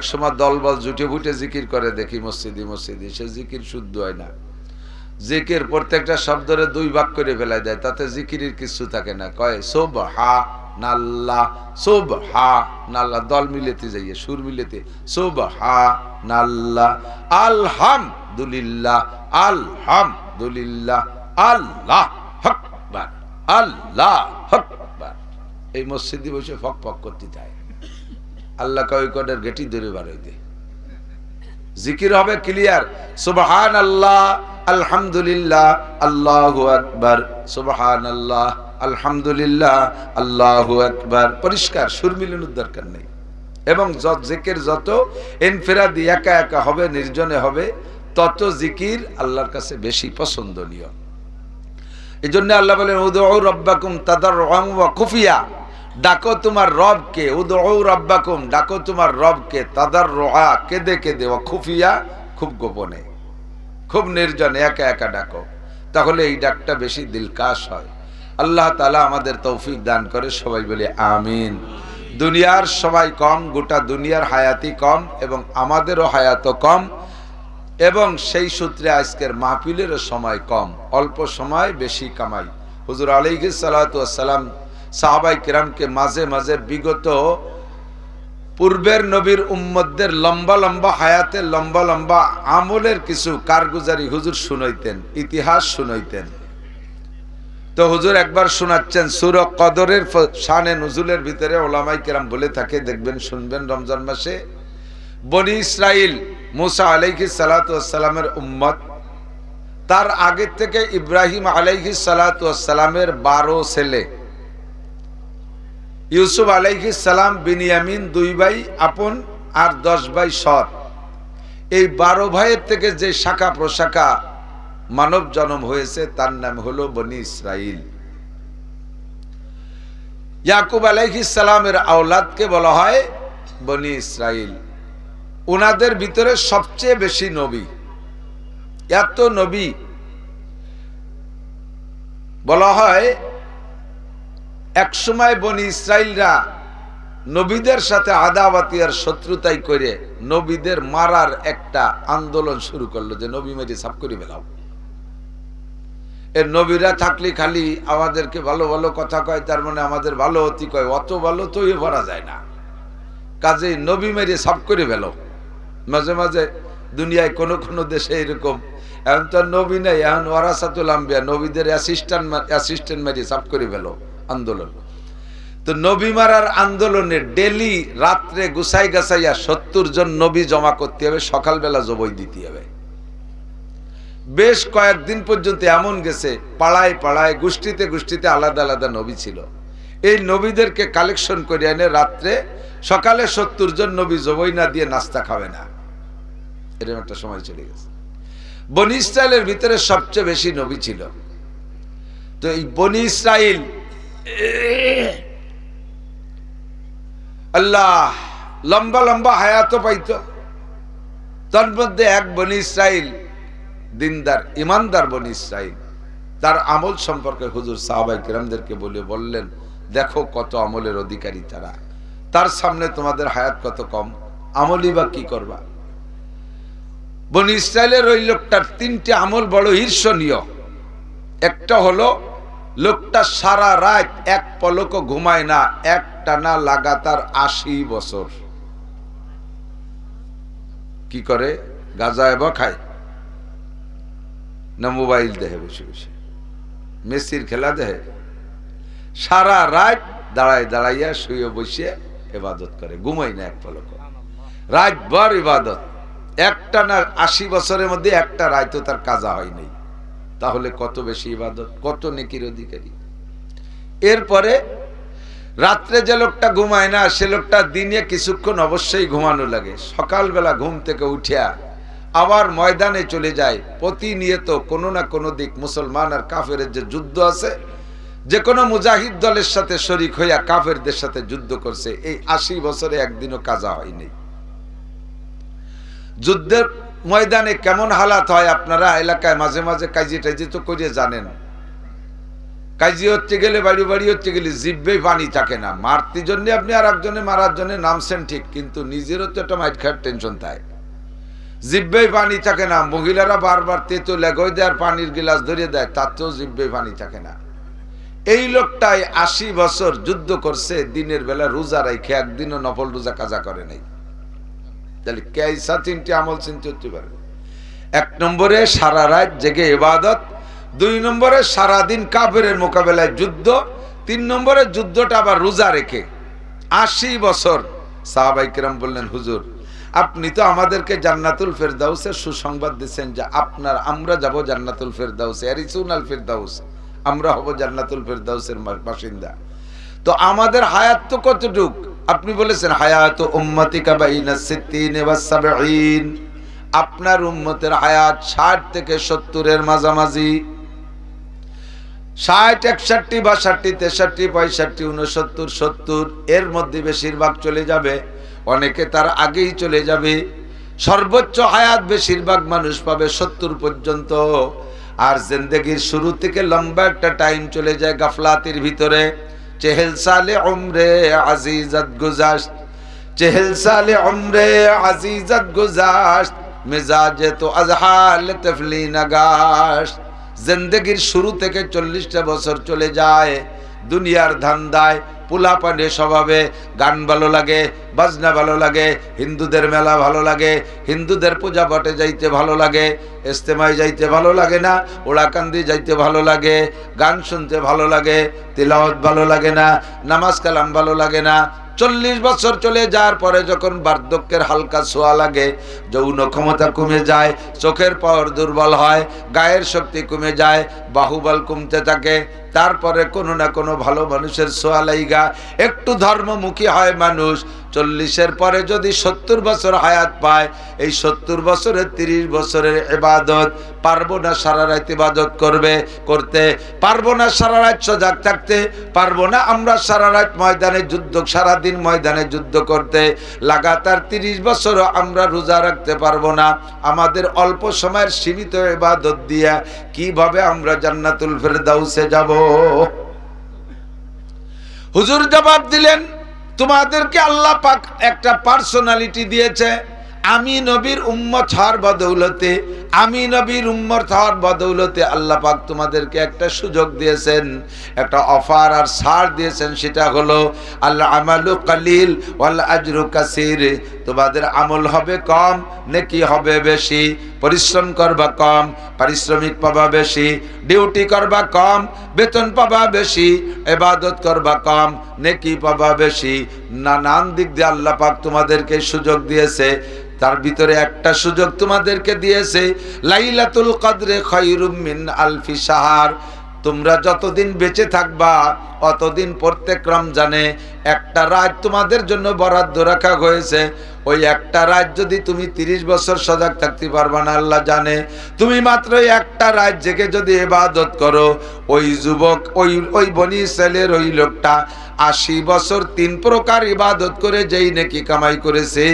এক সময় দলবল জুটে ফুটে জিকির করে দেখি মসজিদে সে জিকির শুদ্ধ হয় না। জিকির প্রত্যেকটা শব্দরে দুই ভাগ করে ফেলাই দেয়, তাতে জিকিরের কিছু থাকে না। কয় সুবহানাল্লাহ, সুবহানাল্লাহ, দল মিলেতে যাইয়ে সুর মিলেতে সুবহানাল্লাহ, আলহামদুলিল্লাহ, আলহামদুলিল্লাহ, আল্লাহ আকবার, আল্লাহ আকবার। এই মসজিদে বসে ফক ফক করতে যায়। আল্লাহ কয় কডের গেটি ধরে বাড়াই দে, জিকির হবে ক্লিয়ার, সুবহানাল্লাহ, আলহামদুলিল্লাহ, আল্লাহু আকবার, সুবহানাল্লাহ, আলহামদুলিল্লাহ, আল্লাহু আকবার, পরিষ্কার, সুর মিলানোর দরকার নেই। এবং জিকির যত ইনফিরাদি একা একা হবে, নির্জনে হবে, তত জিকির আল্লাহর কাছে বেশি পছন্দনীয়। এই জন্য আল্লাহ বলেন উদউ রাব্বাকুম তাদাররুআন ওয়া খুফিয়া, ডাকো তোমার রবকে, উদউ রাব্বাকুম, ডাকো তোমার রবকে, তাদাররুআ, কেঁদে কেঁদে, ওয়া খুফিয়া, খুব গোপনে, খুব নির্জনে, একা একা ডাকো, তাহলে এই ডাকটা বেশি দিলকাশ হয়। আল্লাহ তাআলা আমাদের তৌফিক দান করে, সবাই বলে আমিন। দুনিয়ার সময় কম, গোটা দুনিয়ার হায়াতি কম, এবং আমাদেরও হায়াতও কম, এবং সেই সূত্রে আজকের মাহফিলেরও সময় কম, অল্প সময় বেশি কামাই। হুজুর আলাইহিস সালাতু ওয়াস সালাম সাহাবায়ে কিরামকে মাঝে মাঝে বিগত পূর্বের নবীর উম্মতদের লম্বা লম্বা হায়াতে লম্বা লম্বা আমলের কিছু কারগুজারি হুজুর শুনাইতেন, ইতিহাস শুনাইতেন। তো হুজুর একবার শোনাচ্ছেন সূরা কদরের শানে নুজুলের ভিতরে উলামায়ে কিরাম বলে থাকে, দেখবেন শুনবেন, রমজান মাসে বনি ইসরাইল মুসা আলাইহিস সালাতু ওয়াস সালামের উম্মত, তার আগে থেকে ইব্রাহিম আলাইহিস সালাতু ওয়াস সালামের 12 ছেলে, ইউসুফ আলাইহিস সালাম, বিনিয়ামিন, 2 ভাই আপন আর 10 ভাই সৎ, এই 12 ভাইয়ের থেকে যে শাখা প্রশাখা মানব জন্ম হয়েছে তার নাম হলো বনি ইসরাইল। ইয়াকুব আলাইহিস সালামের আওলাদকে বলা হয় বনি ইসরাইল। ওনাদের ভিতরে সবচেয়ে বেশি নবী, এত নবী বলা হয় একসময় বনি ইসরাইলরা নবীদের সাথে আদাওয়াতি আর শত্রুতাই করে নবীদের মারার একটা আন্দোলন শুরু করলো, যে নবী মেরে সাফ করে ফেলাও। এর নবীরা থাকলে খালি আমাদেরকে ভালো ভালো কথা কয়, তার মানে আমাদের ভালো অতি কয়, অত ভালো তো এ ভরা যায় না, কাজেই নবী মেরে সাফ করে ফেলো। মাঝে মাঝে দুনিয়ায় কোনো কোনো দেশে এরকম, এখন তো নবী নেই, এখন ওয়ারাসাতুল আম্বিয়া, নবীদের অ্যাসিস্ট্যান্ট মেরে সাফ করে ফেলো আন্দোলন। তো নবী মারার আন্দোলনে ডেলি রাত্রে গুছাই গাছাইয়া 70 জন নবী জমা করতে হবে, সকালবেলা জবাই দিতে হবে। বেশ কয়েকদিন পর্যন্ত এমন গেছে, পাড়ায় পাড়ায় গোষ্ঠীতে গোষ্ঠীতে আলাদা আলাদা নবী ছিল। এই নবীদেরকে কালেকশন করে এনে রাত্রে সকালে 70 জন নবী জবাই না দিয়ে নাস্তা খাবে না, এরকম একটা সময় চলে গেছে। বনি ইসরাইলের ভিতরে সবচেয়ে বেশি নবী ছিল। তো এই বনি ইসরাইল আল্লাহ লম্বা লম্বা হায়াত পাইত, তার মধ্যে এক বনি ইসরাইল দিনদার ইমানদার বনি ইসরাইল, তার আমল সম্পর্কে হুজুর সাহাবায়ে কিরামদেরকে বললেন, দেখো কত আমলের অধিকারী তারা, তার সামনে তোমাদের হায়াত কত কম, আমলই বা কি করবা। বনি ইসরাইলের ওই লোকটার 3টে আমল বড় ঈর্ষণীয়। একটা হলো লোকটা সারা রাত এক পলকও ঘুমায় না, একটানা লাগাতার 80 বছর। কি করে? গাঁজা এবং খায় না মোবাইল দেখে বসে বসে, মেসির খেলা দেখে, সারা রাত দাঁড়ায় দাঁড়াইয়া শুয়ে বসে ইবাদত করে, ঘুমায় না এক পলক, রাতভর ইবাদত। একটানা 80 বছরের মধ্যে একটা রাতও তার কাজা হয়নি, তাহলে কত বেশি ইবাদত, কত নেকির অধিকারী। এরপরে রাত্রে যে লোকটা ঘুমায় না, সে লোকটা দিনে কিছুক্ষণ অবশ্যই ঘুমানো লাগে, সকালবেলা ঘুম থেকে উঠিয়া আবার ময়দানে চলে যায়। প্রতিনিয়ত কোনো না কোনো দিক মুসলমান আর কাফেরের যে যুদ্ধ আছে, যে কোনো মুজাহিদ দলের সাথে শরীক হইয়া কাফেরদের সাথে যুদ্ধ করছে, এই 80 বছরে একদিনও কাজা হয়নি। যুদ্ধের ময়দানে কেমন হালাত হয় আপনারা এলাকায় মাঝে মাঝে কাজি টাজি তো করে জানেন। কাজী হচ্ছে গেলে বাড়ি বাড়ি হচ্ছে গেলে জিব্বে পানি থাকে না। মারতে জন্য আপনি আর একজনে মারার জন্য নামছেন ঠিক, কিন্তু নিজেরও তো একটা মাইট খাওয়ার টেনশন থাকে। জিব্বে পানি থাকে না। মহিলারা বারবার তেতো লেগই দেয় আর পানির গিলাস ধরিয়ে দেয়, তাতেও জিব্বে পানি থাকে না। এই লোকটাই 80 বছর যুদ্ধ করছে, দিনের বেলা রোজা রাখে একদিনও নফল রোজা কাজা করে নাই। তাহলে কেসা 3টি আমল চিনতে হতে পারে। 1 নম্বরে সারা রাত জেগে ইবাদত, 2 নম্বরে সারাদিন কাফেরের মোকাবেলায় যুদ্ধ, 3 নম্বরে যুদ্ধটা আবার রোজা রেখে। 80 বছর। সাহাবায়ে কেরাম বললেন, হুজুর আপনি তো আমাদেরকে জান্নাতুল ফেরদাউসের সুসংবাদ দিচ্ছেন যে আমরা যাব জান্নাতুল ফেরদাউসে, ইয়ারিসুনাল ফেরদাউস, আমরা হব জান্নাতুল ফেরদাউসের বাসিন্দা। তো আমাদের হায়াত তো কতটুক? আপনি বলেছেন হায়াত উম্মতিকা বাইনা 60 ওয়া 70। আপনার উম্মতের হায়াত 60 থেকে 70 এর মাঝামাঝি। 60, 61, 62, 63, 65, 69, 70 এর মধ্যে বেশিরভাগ চলে যাবে। অনেকে তার আগেই চলে যাবে। সর্বোচ্চ হায়াত বেশিরভাগ মানুষ পাবে 70 পর্যন্ত। আর জিন্দেগির শুরু থেকে লম্বা একটা টাইম চলে যায় গাফলাতের ভিতরে। 40 সালে উমরে আজিজত গুজাশত, 40 সালে উমরে আজিজত গুজাশত, মিজাজে তো আজহাল তফলি নগাশত। জিন্দেগির শুরু থেকে 40টা বছর চলে যায় দুনিয়ার ধান্দায়, পোলাপানে স্বভাবে। গান ভালো লাগে, বাজনা ভালো লাগে, হিন্দুদের মেলা ভালো লাগে, হিন্দুদের পূজা পাঠে যাইতে ভালো লাগে, ইস্তেমায় যাইতে ভালো লাগে না, ওড়াকান্দি যাইতে ভালো লাগে, গান শুনতে ভালো লাগে, তিলাওয়াত ভালো লাগে না, নামাজ কালাম ভালো লাগে না। 40 বছর চলে যাওয়ার পরে যখন বার্ধক্যের হালকা ছোঁয়া লাগে, যৌন ক্ষমতা কমে যায়, চোখের পাওয়ার দুর্বল হয়, গায়ের শক্তি কমে যায়, বাহুবল কমতে থাকে। তারপরে কোনো না কোনো ভালো মানুষের ছোঁয়া লাইগা একটু ধর্মমুখী হয় মানুষ। 40-এর পরে যদি 70 বছর হায়াত পায়, এই 70 বছরে 30 বছরের ইবাদত পারবো না। সারা রাত ইবাদত করতে পারবো না, সারা রাত সজাগ থাকতে পারবো না। আমরা সারা রাত ময়দানে যুদ্ধ, সারাদিন ময়দানে যুদ্ধ করতে লাগাতার 30 বছরও আমরা রোজা রাখতে পারবো না। আমাদের অল্প সময়ের সীমিত ইবাদত দিয়া কিভাবে আমরা জান্নাতুল ফেরদাউসে যাব? হুজুর জবাব দিলেন, তোমাদেরকে আল্লাহ পাক একটা পার্সোনালিটি দিয়েছে। আমি নবীর উম্মত হওয়ার বদৌলতে, আমি নবীর উম্মত হওয়ার বদৌলতে আল্লাহ পাক তোমাদেরকে একটা সুযোগ দিয়েছেন, একটা অফার আর ছাড় দিয়েছেন। সেটা হলো আল আমালু কালিল ওয়াল আজরু কাসীর। তোমাদের আমল হবে কম, নেকি হবে বেশি। পরিশ্রম করবা কম, পারিশ্রমিক পাবা বেশি। ডিউটি করবা কম, বেতন পাবা বেশি। ইবাদত করবা কম, নেকি পাবা বেশি। নানান দিক দিয়ে আল্লাহ পাক তোমাদেরকে সুযোগ দিয়েছে। তার ভিতরে একটা সুযোগ তোমাদেরকে দিয়েছে, লাইলাতুল কদরে খায়রুম মিন আলফি শাহর। তোমরা যতদিন বেঁচে থাকবা অতদিন প্রত্যেক রমজানে একটা রাত তোমাদের জন্য বরাদ্দ রাখা হয়েছে। ওই একটা রাত যদি তুমি 30 বছর সজাগ থাকতে পারবা না আল্লাহ জানে। তুমি মাত্র একটা রাত জেগে যদি ইবাদত করো, ওই যুবক, ওই বনি ইসরাইলের ওই লোকটা 80 বছর 3 প্রকার ইবাদত করে যেই নেকি কামাই করেছে,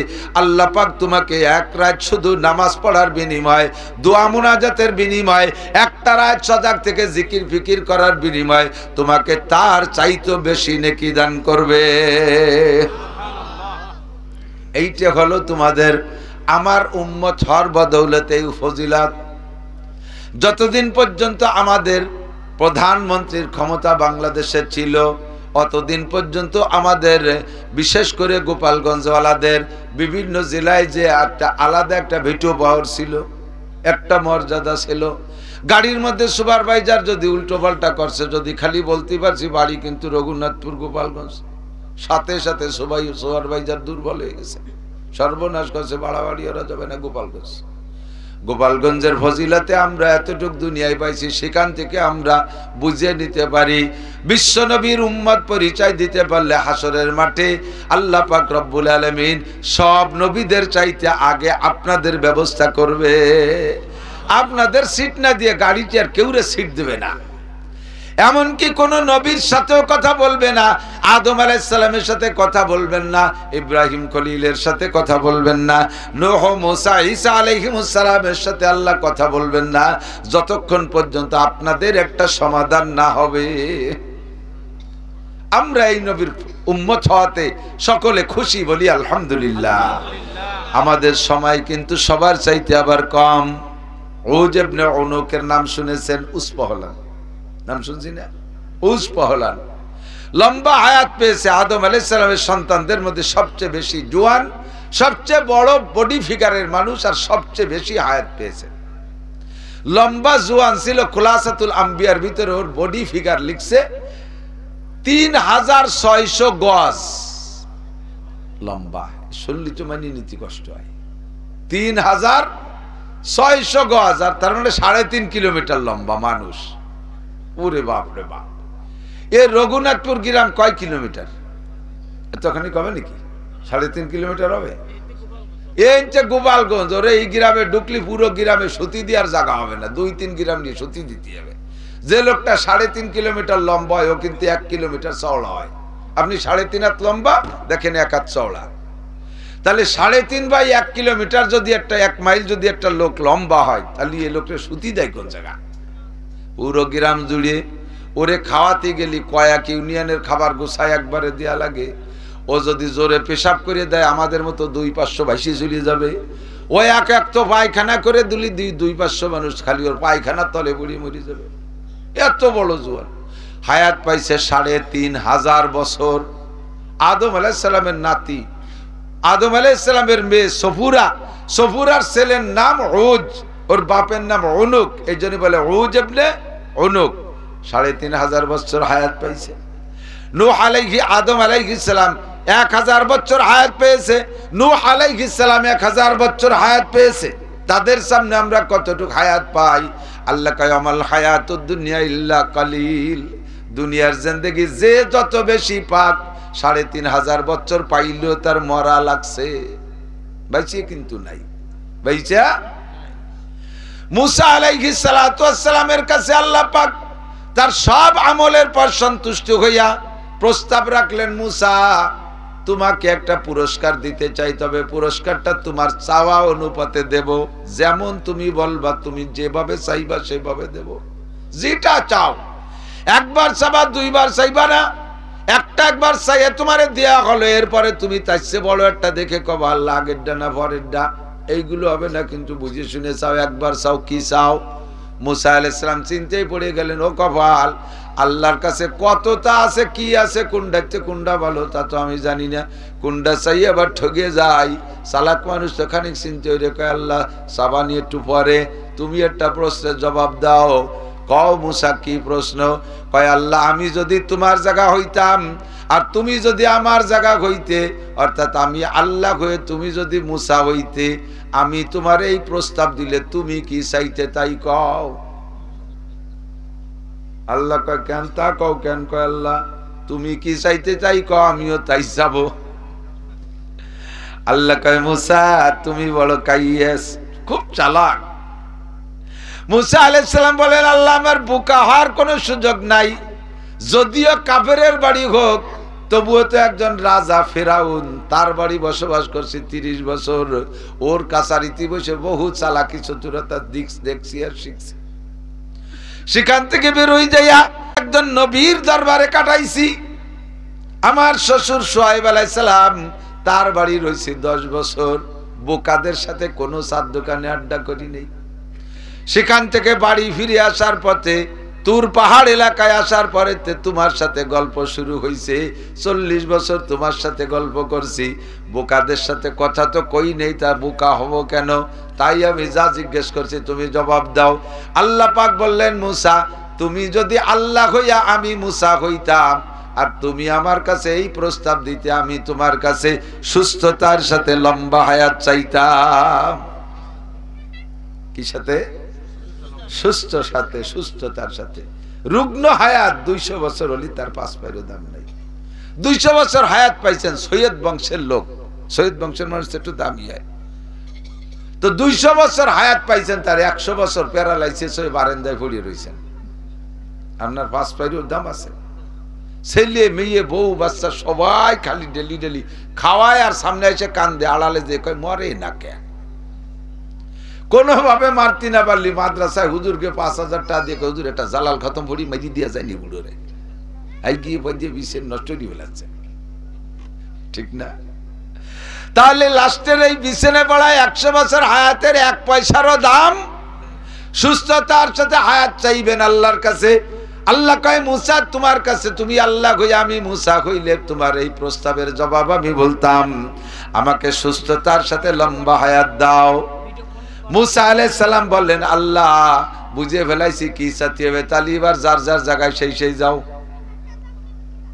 আল্লাহ পাক তোমাকে এক রাত শুধু নামাজ পড়ার বিনিময়, দোয়া মুনাজাতের বিনিময়, একটা রাত সজাগ থেকে জিকির ফিকির করার বিনিময় তোমাকে তার চাইতে বেশি নেকি দান করবে। এইটা হলো তোমাদের আমার উম্মত হওয়ার বদৌলতে এই ফজিলত। যতদিন পর্যন্ত আমাদের প্রধানমন্ত্রীর ক্ষমতা বাংলাদেশে ছিল, অতদিন পর্যন্ত আমাদের বিশেষ করে গোপালগঞ্জওয়ালাদের বিভিন্ন জেলায় যে একটা আলাদা একটা ভিটো পাওয়ার ছিল, একটা মর্যাদা ছিল। গাড়ির মধ্যে সুপারভাইজার যদি উল্টো পাল্টা করছে, যদি খালি বলতে পারছি বাড়ি কিন্তু রঘুনাথপুর গোপালগঞ্জ, সাথে সাথে সবাই সুপারভাইজার দুর্বল হয়ে গেছে, সর্বনাশ করছে, বাড়াবাড়ি ওরা যাবে না গোপালগঞ্জ। গোপালগঞ্জের ফজিলতে আমরা এতটুক দুনিয়ায় পাইছি, সেখান থেকে আমরা বুঝে নিতে পারি বিশ্বনবীর উম্মত পরিচয় দিতে পারলে হাসরের মাঠে আল্লাহ পাক রব্বুল আলামিন সব নবীদের চাইতে আগে আপনাদের ব্যবস্থা করবে। আপনাদের সিট না দিয়ে গাড়িটি আর কেউরে সিট দেবে না। এমনকি কোন নবীর সাথেও কথা বলবে না। আদম আলাইহিস সালামের সাথে কথা বলবেন না, ইব্রাহিম খলিলের সাথে কথা বলবেন না, নূহ, মুসা, ঈসা আলাইহিমুস সালামের সাথে আল্লাহ কথা বলবেন না, যতক্ষণ পর্যন্ত আপনাদের একটা সমাধান না হবে। আমরা এই নবীর উম্মত হওয়াতে সকলে খুশি, বলি আলহামদুলিল্লাহ। আমাদের সময় কিন্তু সবার চাইতে আবার কম। উজ ইবনে উনুকের নাম শুনেছেন? উসপহলান নাম শুনছি না? উসপহলান লম্বা হায়াত পেয়েছে। আদম আলাইহিস সালামের সন্তানদের মধ্যে সবচেয়ে বেশি জোয়ান, সবচেয়ে বড় বডি ফিগারের মানুষ, আর সবচেয়ে বেশি হায়াত পেয়েছে। লম্বা জোয়ান ছিল। খুলাসাতুল আম্বিয়ার ভিতরে ওর বডি ফিগার লিখছে 3600 গজ লম্বা। শুনলি তো মানি নীতি কষ্ট হয়। 3600 গজ, আর তার মানে 3.5 কিলোমিটার লম্বা মানুষ। ওরে বাপ রে বাপ। এ রঘুনাথপুর গ্রাম কয় কিলোমিটার? এতখানি কবে নাকি? 3.5 কিলোমিটার হবে। এই যে গোপালগঞ্জ, ওরে এই গ্রামে ঢুকলি পুরো গ্রামে সুতি দেওয়ার জায়গা হবে না, 2-3 গ্রাম নিয়ে সুতি দিতে হবে। যে লোকটা 3.5 কিলোমিটার লম্বা হয়, ও কিন্তু 1 কিলোমিটার চওড়া হয়। আপনি 3.5 হাত লম্বা, দেখেন 1 হাত চওড়া। তাহলে 3.5 বাই 1 কিলোমিটার যদি একটা 1 মাইল যদি একটা লোক লম্বা হয়, তাহলে এই লোকটা সুতি দেয় কোন জায়গা? পুরো গ্রাম জুড়ে। ওরে খাওয়াতে গেলি কয়েক ইউনিয়নের খাবার গোছায় একবারে দেয়া লাগে। ও যদি জোরে পেশাব করে দেয়, আমাদের মতো 200-500 ভাইসি চলে যাবে। ও এক তো পায়খানা করে দিলি 200-500 মানুষ খালি ওর পায়খানার তলে পড়ে মরে যাবে। এত বড় জোয়ান হায়াত পাইছে 3500 বছর। আদম আলাইহিস সালামের নাতি, আদম আলাইহিস সালামের মেয়ে সফুরা, সফুরার ছেলের নাম উজ, ওর বাপের নাম উনুক, এই জন্য বলে উজ ইবনে উনুক। 3500 বছর হায়াত পাইছে। নূহ আলাইহিস, আদম আলাইহিস সালাম 1000 বছর হায়াত পেয়েছে। নূহ আলাইহিস সালাম 1000 বছর হায়াত পেয়েছে। তাদের সামনে আমরা কতটুকু হায়াত পাই? আল্লাহ কয় আমাল হায়াতুদ দুনিয়া ইল্লা কালিল। দুনিয়ার জিন্দেগি যে যত বেশি পাক, 3500 বছর পাইলেও তার মরা লাগছে, বাইচে কিন্তু নাই। বাইচা মুসা আলাইহিস সালাতু ওয়াস সালামের কাছে আল্লাহ পাক তার সব আমলের পর সন্তুষ্ট হইয়া প্রস্তাব রাখলেন, মুসা তোমাকে একটা পুরস্কার দিতে চাই, তবে পুরস্কারটা তোমার চাওয়া অনুপাতে দেব। যেমন তুমি বলবা, তুমি যেভাবে চাইবা সেভাবে দেব। যেটা চাও, একবার চাবা, 2 বার চাইবা না। একবার চাইয়ে তোমারে দেয়া হলো, এরপরে তুমি তার চেয়ে বড় একটা দেখে কবা আল্লাহ আগেরটা না পরেরটা, এইগুলো হবে না। কিন্তু বুঝে শুনে চাও, একবার চাও। কি চাও? মুসা আলাইহিস সালাম চিন্তায় পড়ে গেলেন, ও কপাল, আল্লাহর কাছে কতটা আছে, কি আছে, কোনটাতে কোনটা ভালো তা তো আমি জানি না। কোনটা চাই আবার ঠকে যাই। চালাক মানুষ তো খানিক চিন্তা হয়ে কয়, আল্লাহ সাবানি একটু পরে তুমি একটা প্রশ্নের জবাব দাও। কও মুসা, কি প্রশ্ন? কয় আল্লাহ, আমি যদি তোমার জায়গা হইতাম আর তুমি যদি আমার জায়গা হইতে, অর্থাৎ আমি আল্লাহ হয়ে তুমি যদি মুসা হইতে, আমি তোমার এই প্রস্তাব দিলে তুমি কি চাইতে তাই কও। আল্লাহ কয় কেন তা কও কেন? কয় আল্লাহ তুমি কি চাইতে চাই কও, আমিও তাই চাবো। আল্লাহ কয় মুসা তুমি বড় কাইয়েস, খুব চালাক। মুসা আলাইহিস সালাম বলেন, আল্লাহ আমার বোকা হওয়ার কোনো সুযোগ নাই। যদিও কাফেরের বাড়ি হোক, তবুও তো একজন রাজা ফেরাউন, তার বাড়ি বসবাস করছে 30 বছর। ওর কাছারিতে বসে বহু চালাকি চতুরতা দেখছি আর শিখছি। সেখান থেকে বেরোই যাইয়া একজন নবীর দরবারে কাটাইছি। আমার শ্বশুর শুআয়ব আলাইহিস সালাম, তার বাড়ি রয়েছে 10 বছর। বোকাদের সাথে কোনো চার দোকানে আড্ডা করি নেই। সেখান থেকে বাড়ি ফিরে আসার পথে তুর পাহাড় এলাকায় আসার পরে তোমার সাথে গল্প শুরু হয়েছে। 40 বছর তোমার সাথে গল্প করছি, বোকাদের সাথে কথা তো কই নেই, তা বোকা হব কেন? তাই আমি যা জিজ্ঞেস করছি তুমি জবাব দাও। আল্লাহ পাক বললেন, মুসা তুমি যদি আল্লাহ হইয়া আমি মুসা হইতাম, আর তুমি আমার কাছে এই প্রস্তাব দিতে, আমি তোমার কাছে সুস্থতার সাথে লম্বা হায়াত চাইতাম। কি সাথে? সুস্থ সাথে, সুস্থতার সাথে। রুগ্ন হায়াত 200 বছর হলি তার 5 পয়সার দাম নাই। 200 বছর হায়াত পাইছেন সৈয়দ বংশের লোক। সৈয়দ বংশের মানুষ একটু দামি হয়। তো 200 বছর হায়াত পাইছেন, তার 100 বছর প্যারালাইসিস হয়ে বারান্দায় পড়ে রয়েছেন। আপনার 5 পাইরোর দাম আছে। ছেলে মেয়ে বউ বাচ্চা সবাই খালি ডেলি ডেলি খাওয়ায় আর সামনে এসে কান্দে আড়ালে যে কয় মরে না কে। কোনোভাবে মারতি না পারলি মাদ্রাসায় হুজুরকে 5,000 টাকা দিয়ে হুজুর এটা জালাল খতম পড়ি মেজি দিয়া যায়নি বুড়োরে, এই গিয়ে বলছে বিষের নষ্ট করে ফেলাচ্ছে, ঠিক না? তাহলে লাস্টের এই বিছানে পড়ায় 100 বছর হায়াতের 1 পয়সারও দাম। সুস্থতার সাথে হায়াত চাইবেন আল্লাহর কাছে। আল্লাহ কয় মুসা তোমার কাছে তুমি আল্লাহ হই, আমি মুসা হইলে তোমার এই প্রস্তাবের জবাব আমি বলতাম, আমাকে সুস্থতার সাথে লম্বা হায়াত দাও। মুসা আলাইহিস সালাম বললেন আল্লাহ বুঝে ফেলাইছি কি সাথী হবে, তাহলে এবার যার যার জায়গায় সেই সেই যাও।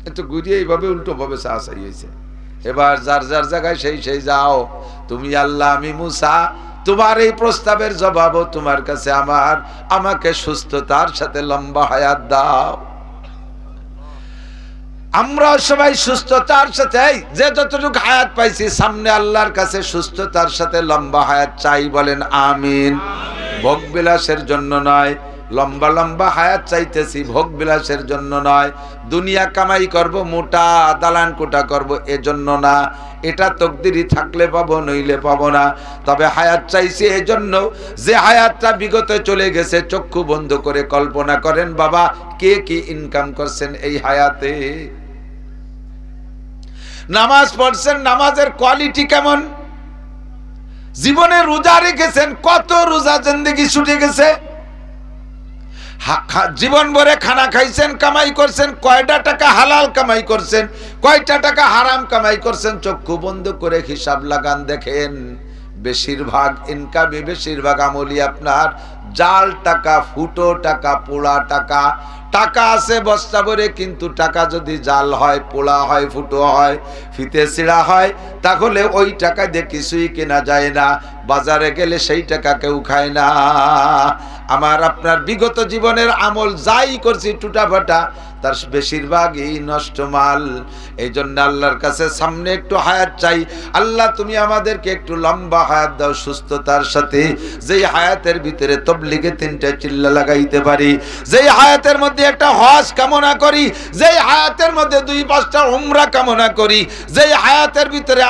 এত ঘুরিয়ে এইভাবে উল্টো ভাবে চাই হয়েছে, এবার যার যার জায়গায় সেই সেই যাও। তুমি আল্লাহ আমি মুসা, তোমার এই প্রস্তাবের জবাবও তোমার কাছে আমার, আমাকে সুস্থতার সাথে লম্বা হায়াত দাও। আমরা সবাই সুস্থতার সাথে যে যতটুকু হায়াত পাইছি সামনে আল্লাহর কাছে সুস্থতার সাথে লম্বা হায়াত চাই, বলেন আমিন। ভোগ বিলাসের জন্য নয়, লম্বা লম্বা হায়াত চাইতেছি ভোগ বিলাসের জন্য নয়, দুনিয়া কামাই করব মোটা দালান কোটা করব এজন্য না, এটা তকদিরই থাকলে পাবো নইলে পাবো না। তবে হায়াত চাইছি এজন্য যে হায়াতটা বিগত চলে গেছে। চক্ষু বন্ধ করে কল্পনা করেন বাবা কে কি ইনকাম করছেন এই হায়াতে, নামাজ পড়ছেন, নামাজের কোয়ালিটি কেমন, জীবনে রোজা রেখেছেন, কত রোজা জিন্দেগি ছুটে গেছে, জীবন ভরে খানা খাইছেন, কামাই করছেন, কয়টা টাকা হালাল কামাই করছেন, কয়টা টাকা হারাম কামাই করছেন। চক্ষু বন্ধ করে হিসাব লাগান, দেখেন বেশিরভাগ ইনকামে বেশিরভাগ আমলি আপনার জাল টাকা, ফুটো টাকা, পোড়া টাকা। টাকা আছে বস্তা ভরে, কিন্তু টাকা যদি জাল হয়, পোড়া হয়, ফুটো হয়, ফিতে ছিঁড়া হয়, তাহলে ওই টাকা দিয়ে কিছুই কেনা যায় না। বাজারে গেলে সেই টাকা কেউ খায় না। আমার আপনার বিগত জীবনের আমল যাই করছি টুটাফাটা, তার বেশিরভাগই নষ্ট মাল। এই জন্য আল্লাহর কাছে সামনে একটু হায়াত চাই। আল্লাহ তুমি আমাদেরকে একটু লম্বা হায়াত দাও সুস্থতার সাথে, যেই হায়াতের ভিতরে তবলিগে 3টা চিল্লা লাগাইতে পারি, যেই হায়াতের মধ্যে একটা হজ কামনা করি, যেই হায়াতের মধ্যে 2-5টা উমরা কামনা করি, যেই হায়াতের ভিতরে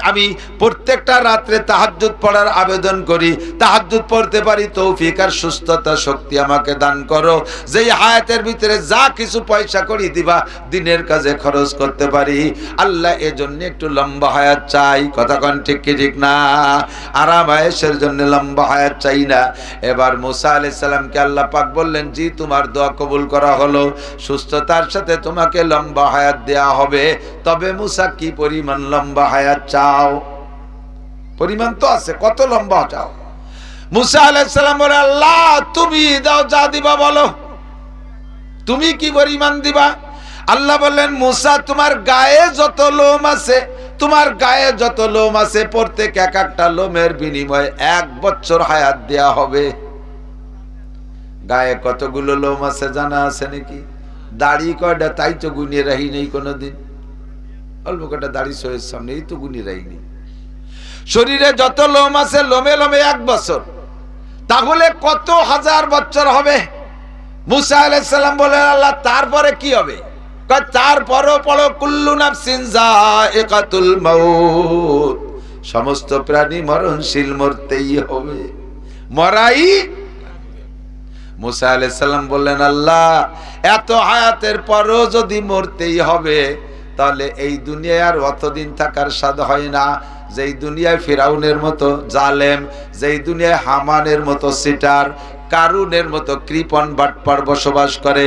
আমি প্রত্যেকটা রাত্রে তাহাজ্জুদ পড়ার আবেদন করি, তাহাজ্জুদ পড়তে পারি, তৌফিক আর সুস্থতা শক্তি আমাকে দান করো। যেই হায়াতের ভিতরে যা কিছু পয়সা করি দিবা দিনের কাজে খরচ করতে পারি। আল্লাহ এজন্য একটু লম্বা হায়াত চাই। কথা কোন ঠিক কি ঠিক না? আরাম আয়েশের জন্য লম্বা হায়াত চাই না। এবার মুসা আলাইহিস সালামকে আল্লাহ পাক বললেন জি তোমার দোয়া কবুল করা হলো, সুস্থতার সাথে তোমাকে লম্বা হায়াত দেয়া হবে। তবে মুসা কি পরিমাণ লম্বা হায়াত চাও? পরিমাণ তো আছে, কত লম্বা চাও? মুসা আলাইহিস সালাম বলে আল্লাহ তুমি দাও, যা দিবা বলো, তুমি কি পরিমাণ দিবা? আল্লাহ বললেন মুসা তোমার গায়ে যত লোম আছে, তোমার গায়ে যত লোম আছে, প্রত্যেক এক একটা লোমের বিনিময়ে 1 বছর হায়াত দেয়া হবে। গায়ে কতগুলো লোম আছে জানা আছে নাকি? দাড়ি কয়টা তাই তো গুনিয়ে রাখি নেই কোনোদিন, অল্প কটা দাড়ি শোয়ের সামনে এই তো গুনিয়ে রাখিনি। শরীরে যত লোম আছে লোমে লোমে 1 বছর, তাহলে কত হাজার বছর হবে? মুসা আলাইহিস সালাম বলেন আল্লাহ তারপরে কি হবে? তারপরও পড়ো কুল্লু নাফসিন যায়িকাতুল মাউত, সমস্ত প্রাণী মরণশীল, মরতেই হবে, মরাই। মুসা আলাইহিস সালাম বললেন আল্লাহ এত হায়াতের পরও যদি মরতেই হবে, তাহলে এই দুনিয়ায় আর অতদিন থাকার স্বাদ হয় না। যেই দুনিয়ায় ফিরাউনের মতো জালেম, যেই দুনিয়ায় হামানের মতো সিটার, কারুনের মতো কৃপণ বাটপার বসবাস করে,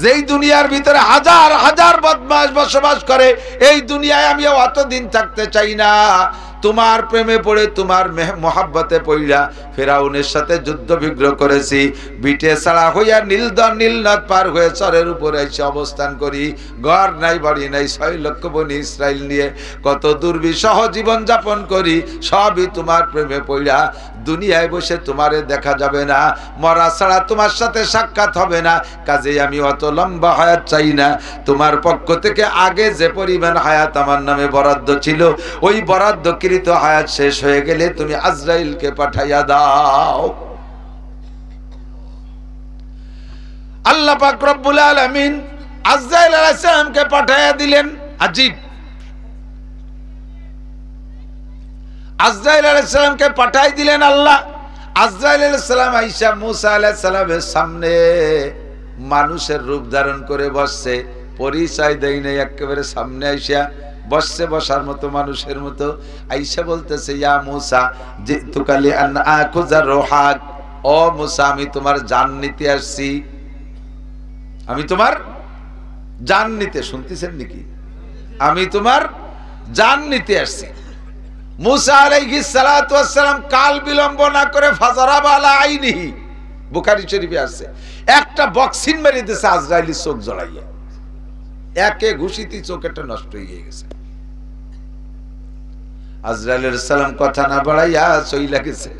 যেই দুনিয়ার ভিতরে হাজার হাজার বদমাশ বসবাস করে, এই দুনিয়ায় আমি অতদিন থাকতে চাই না। তোমার প্রেমে পড়ে, তোমার মহাব্বতে পড়া ফেরাউনের সাথে যুদ্ধ বিগ্রহ করেছি, বিটে ছাড়া হইয়া নীলনদ পার হয়ে চরের উপরে এসে অবস্থান করি, ঘর নাই বাড়ি নাই, 6 লক্ষ বনি ইসরাইল নিয়ে কত দুর্বিষহ জীবন যাপন করি, সবই তোমার প্রেমে পড়া। দুনিয়ায় বসে তোমারে দেখা যাবে না, মরা ছাড়া তোমার সাথে সাক্ষাৎ হবে না, কাজেই আমি অত লম্বা হায়াত চাই না। তোমার পক্ষ থেকে আগে যে পরিমাণ হায়াত আমার নামে বরাদ্দ ছিল, ওই বরাদ্দকৃত হায়াত শেষ হয়ে গেলে তুমি আজরাইলকে পাঠাইয়া দাও। আল্লাহ পাক রব্বুল আলামিন আজরাইল আলাইহিস সালামকে পাঠিয়ে দিলেন। আজীব, আজরাইল আলাইহিস সালামকে পাঠিয়ে দিলেন আল্লাহ। আজরাইল আলাইহিস সালাম আয়েশা মুসা আলাইহিস সালামের সামনে মানুষের রূপ ধারণ করে বসছে, পরিচয় দেয় নাই, একেবারে সামনে আইসা বসছে, বসার মতো মানুষের মতো। আয়েশা বলতেছে, ইয়া মুসা জিতুকা লিআন আকুযা রূহাক, ও মুসা আমি তোমার জান নিতে আসছি, আমি তোমার জান নিতে, শুনতেছেন নাকি? আমি তোমার জান নিতে আসছি। মুসা আলাইহিস সালাতু ওয়াস সালাম কাল বিলম্ব না করে ফাজারাবা আলা আইনিহি, বুখারী শরীফে আছে, একটা বক্সিন মেরে দিয়েছে আজরাইলের চোখ জড়াইয়া, একে ঘুষিতে চোখটা নষ্ট হয়ে গেছে। আজরাইল আলাইহিস সালাম কথা না বাড়াইয়া চইলা গেছে,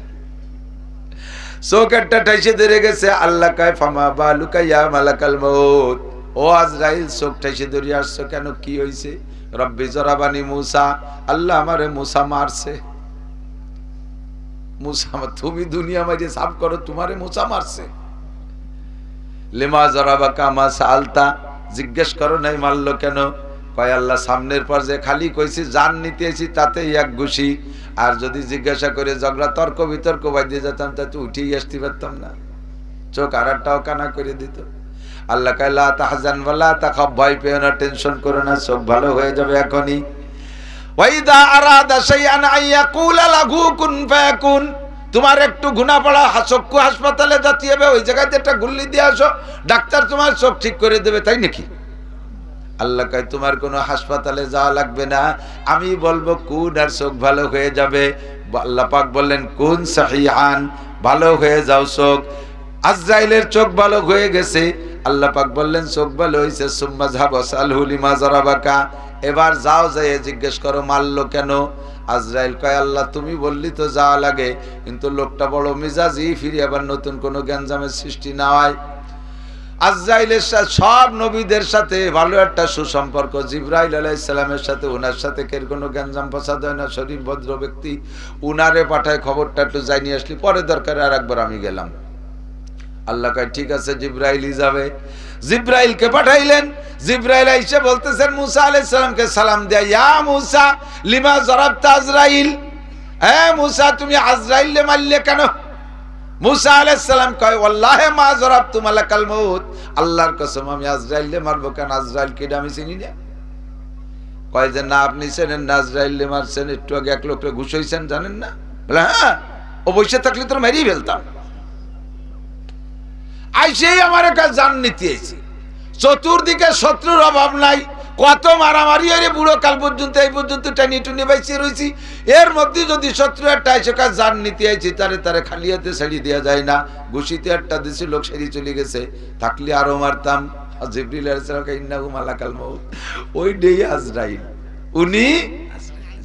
চোখটা ঠাইসে ধরে গেছে। আল্লাহ কয় ফামা বালুকা ইয়া মালাকাল মউত, ও আজরাইল চোখ ঠাইসে ধরে আসছো কেন, কি হইছে? রব্বি জরাবানি মুসা, আল্লাহ আমারে মুসা মারছে। মুসা, তুমি দুনিয়া মাঝে সাফ করো, তোমারে মুসা মারছে। লিমা জরাবাকা মা সালতা, জিজ্ঞেস করো নাই মারলো কেন? কয় আল্লাহ সামনের পর যে খালি কইছি জান নিতে এসি তাতে এক ঘুষি, আর যদি জিজ্ঞাসা করে ঝগড়া তর্ক বিতর্ক বাজিয়ে যেতাম তা তো উঠেই আসতে পারতাম না, চোখ আর একটাও কানা করে দিত। আল্লাহ কয় লা তাহজান ওয়ালা তাখাফ, ভয় পেও না, টেনশন করো না, সব ভালো হয়ে যাবে এখনই। ওয়াইদা আরাদা শাইআন আইয়াকুলা লাহু কুন ফায়াকুন, তোমার একটু গুনাহ পড়া চক্ষু হাসপাতালে যেতে হবে, ওই জায়গাতে একটা গুল্লি দিয়ে আসো, ডাক্তার তোমার চোখ ঠিক করে দেবে, তাই নাকি? আল্লাহ কয় তোমার কোনো হাসপাতালে যাওয়া লাগবে না, আমি বলবো কোন আর চোখ ভালো হয়ে যাবে। আল্লাহ পাক বললেন কুন সাহিহান, ভালো হয়ে যাও চোখ। আজরাইলের চোখ ভালো হয়ে গেছে। আল্লাহ পাক বললেন চোখ ভালো হয়েছে, সুম্মা যাবাসালহু লিমা যারাবাকা, এবার যাও যাইয়ে জিজ্ঞেস করো মারলো কেন। আজরাইল কয় আল্লাহ তুমি বললি তো যাওয়া লাগে, কিন্তু লোকটা বড় মিজাজি, ফিরে আবার নতুন কোনো গ্যাঞ্জামের সৃষ্টি না হয়। আজরাইলের সাথে সব নবীদের সাথে ভালো একটা সুসম্পর্ক, জিবরাইল আলাইহিস সালামের সাথে ওনার সাথে কের কোনো গ্যাঞ্জাম ফাসাদ হয় না, শরীফ ভদ্র ব্যক্তি। উনারে পাঠায় খবরটা একটু যাই নিয়ে আসলি, পরে দরকারে আর একবার আমি গেলাম। আল্লাহ কয় ঠিক আছে, জিবরাইলই যাবে। জিবরাইলকে পাঠাইলেন। জিবরাইল আইসা বলতেছেন মুসা আলাইহিস সালামকে সালাম দেয়া, ইয়া মুসা লিমা যারাবতা আজরাইল, হে মুসা তুমি আজরাইলকে মারলে কেন? মুসা আলাইহিস সালাম কয় ওয়াল্লাহি মা যারাবতু মালাকাল মউত, আল্লাহর কসম আমি আজরাইলকে মারবো কেন? আজরাইল কি আমি চিনি না? কয় যে না আপনি চেনেন না, আজরাইলকে মারছেন, একটু আগে এক লোককে ঘুষ হইছেন জানেন না? বলে হ্যাঁ, ও বসে থাকলে তোর মেরেই ফেলতাম। আইসেই আমার কাছে জান নিতে এসেছি, চতুর্দিকে শত্রুর অভাব নাই, কত মারামারি হয়ে বুড়ো কাল পর্যন্ত এই পর্যন্ত টানি টুনি বাইসে রয়েছি, এর মধ্যে যদি শত্রু একটা এসে কাজ জান নিতে আইছি, তারে তারে খালি হাতে ছেড়ে দেওয়া যায় না। ঘুষিতে একটা দিছি, লোক সেরি চলে গেছে, থাকলে আরো মারতাম। জিবরিল আলাইহিস সালাম কয় ইন্নাহু মালাকাল মউত, ওই ডেই আজরাইল, উনি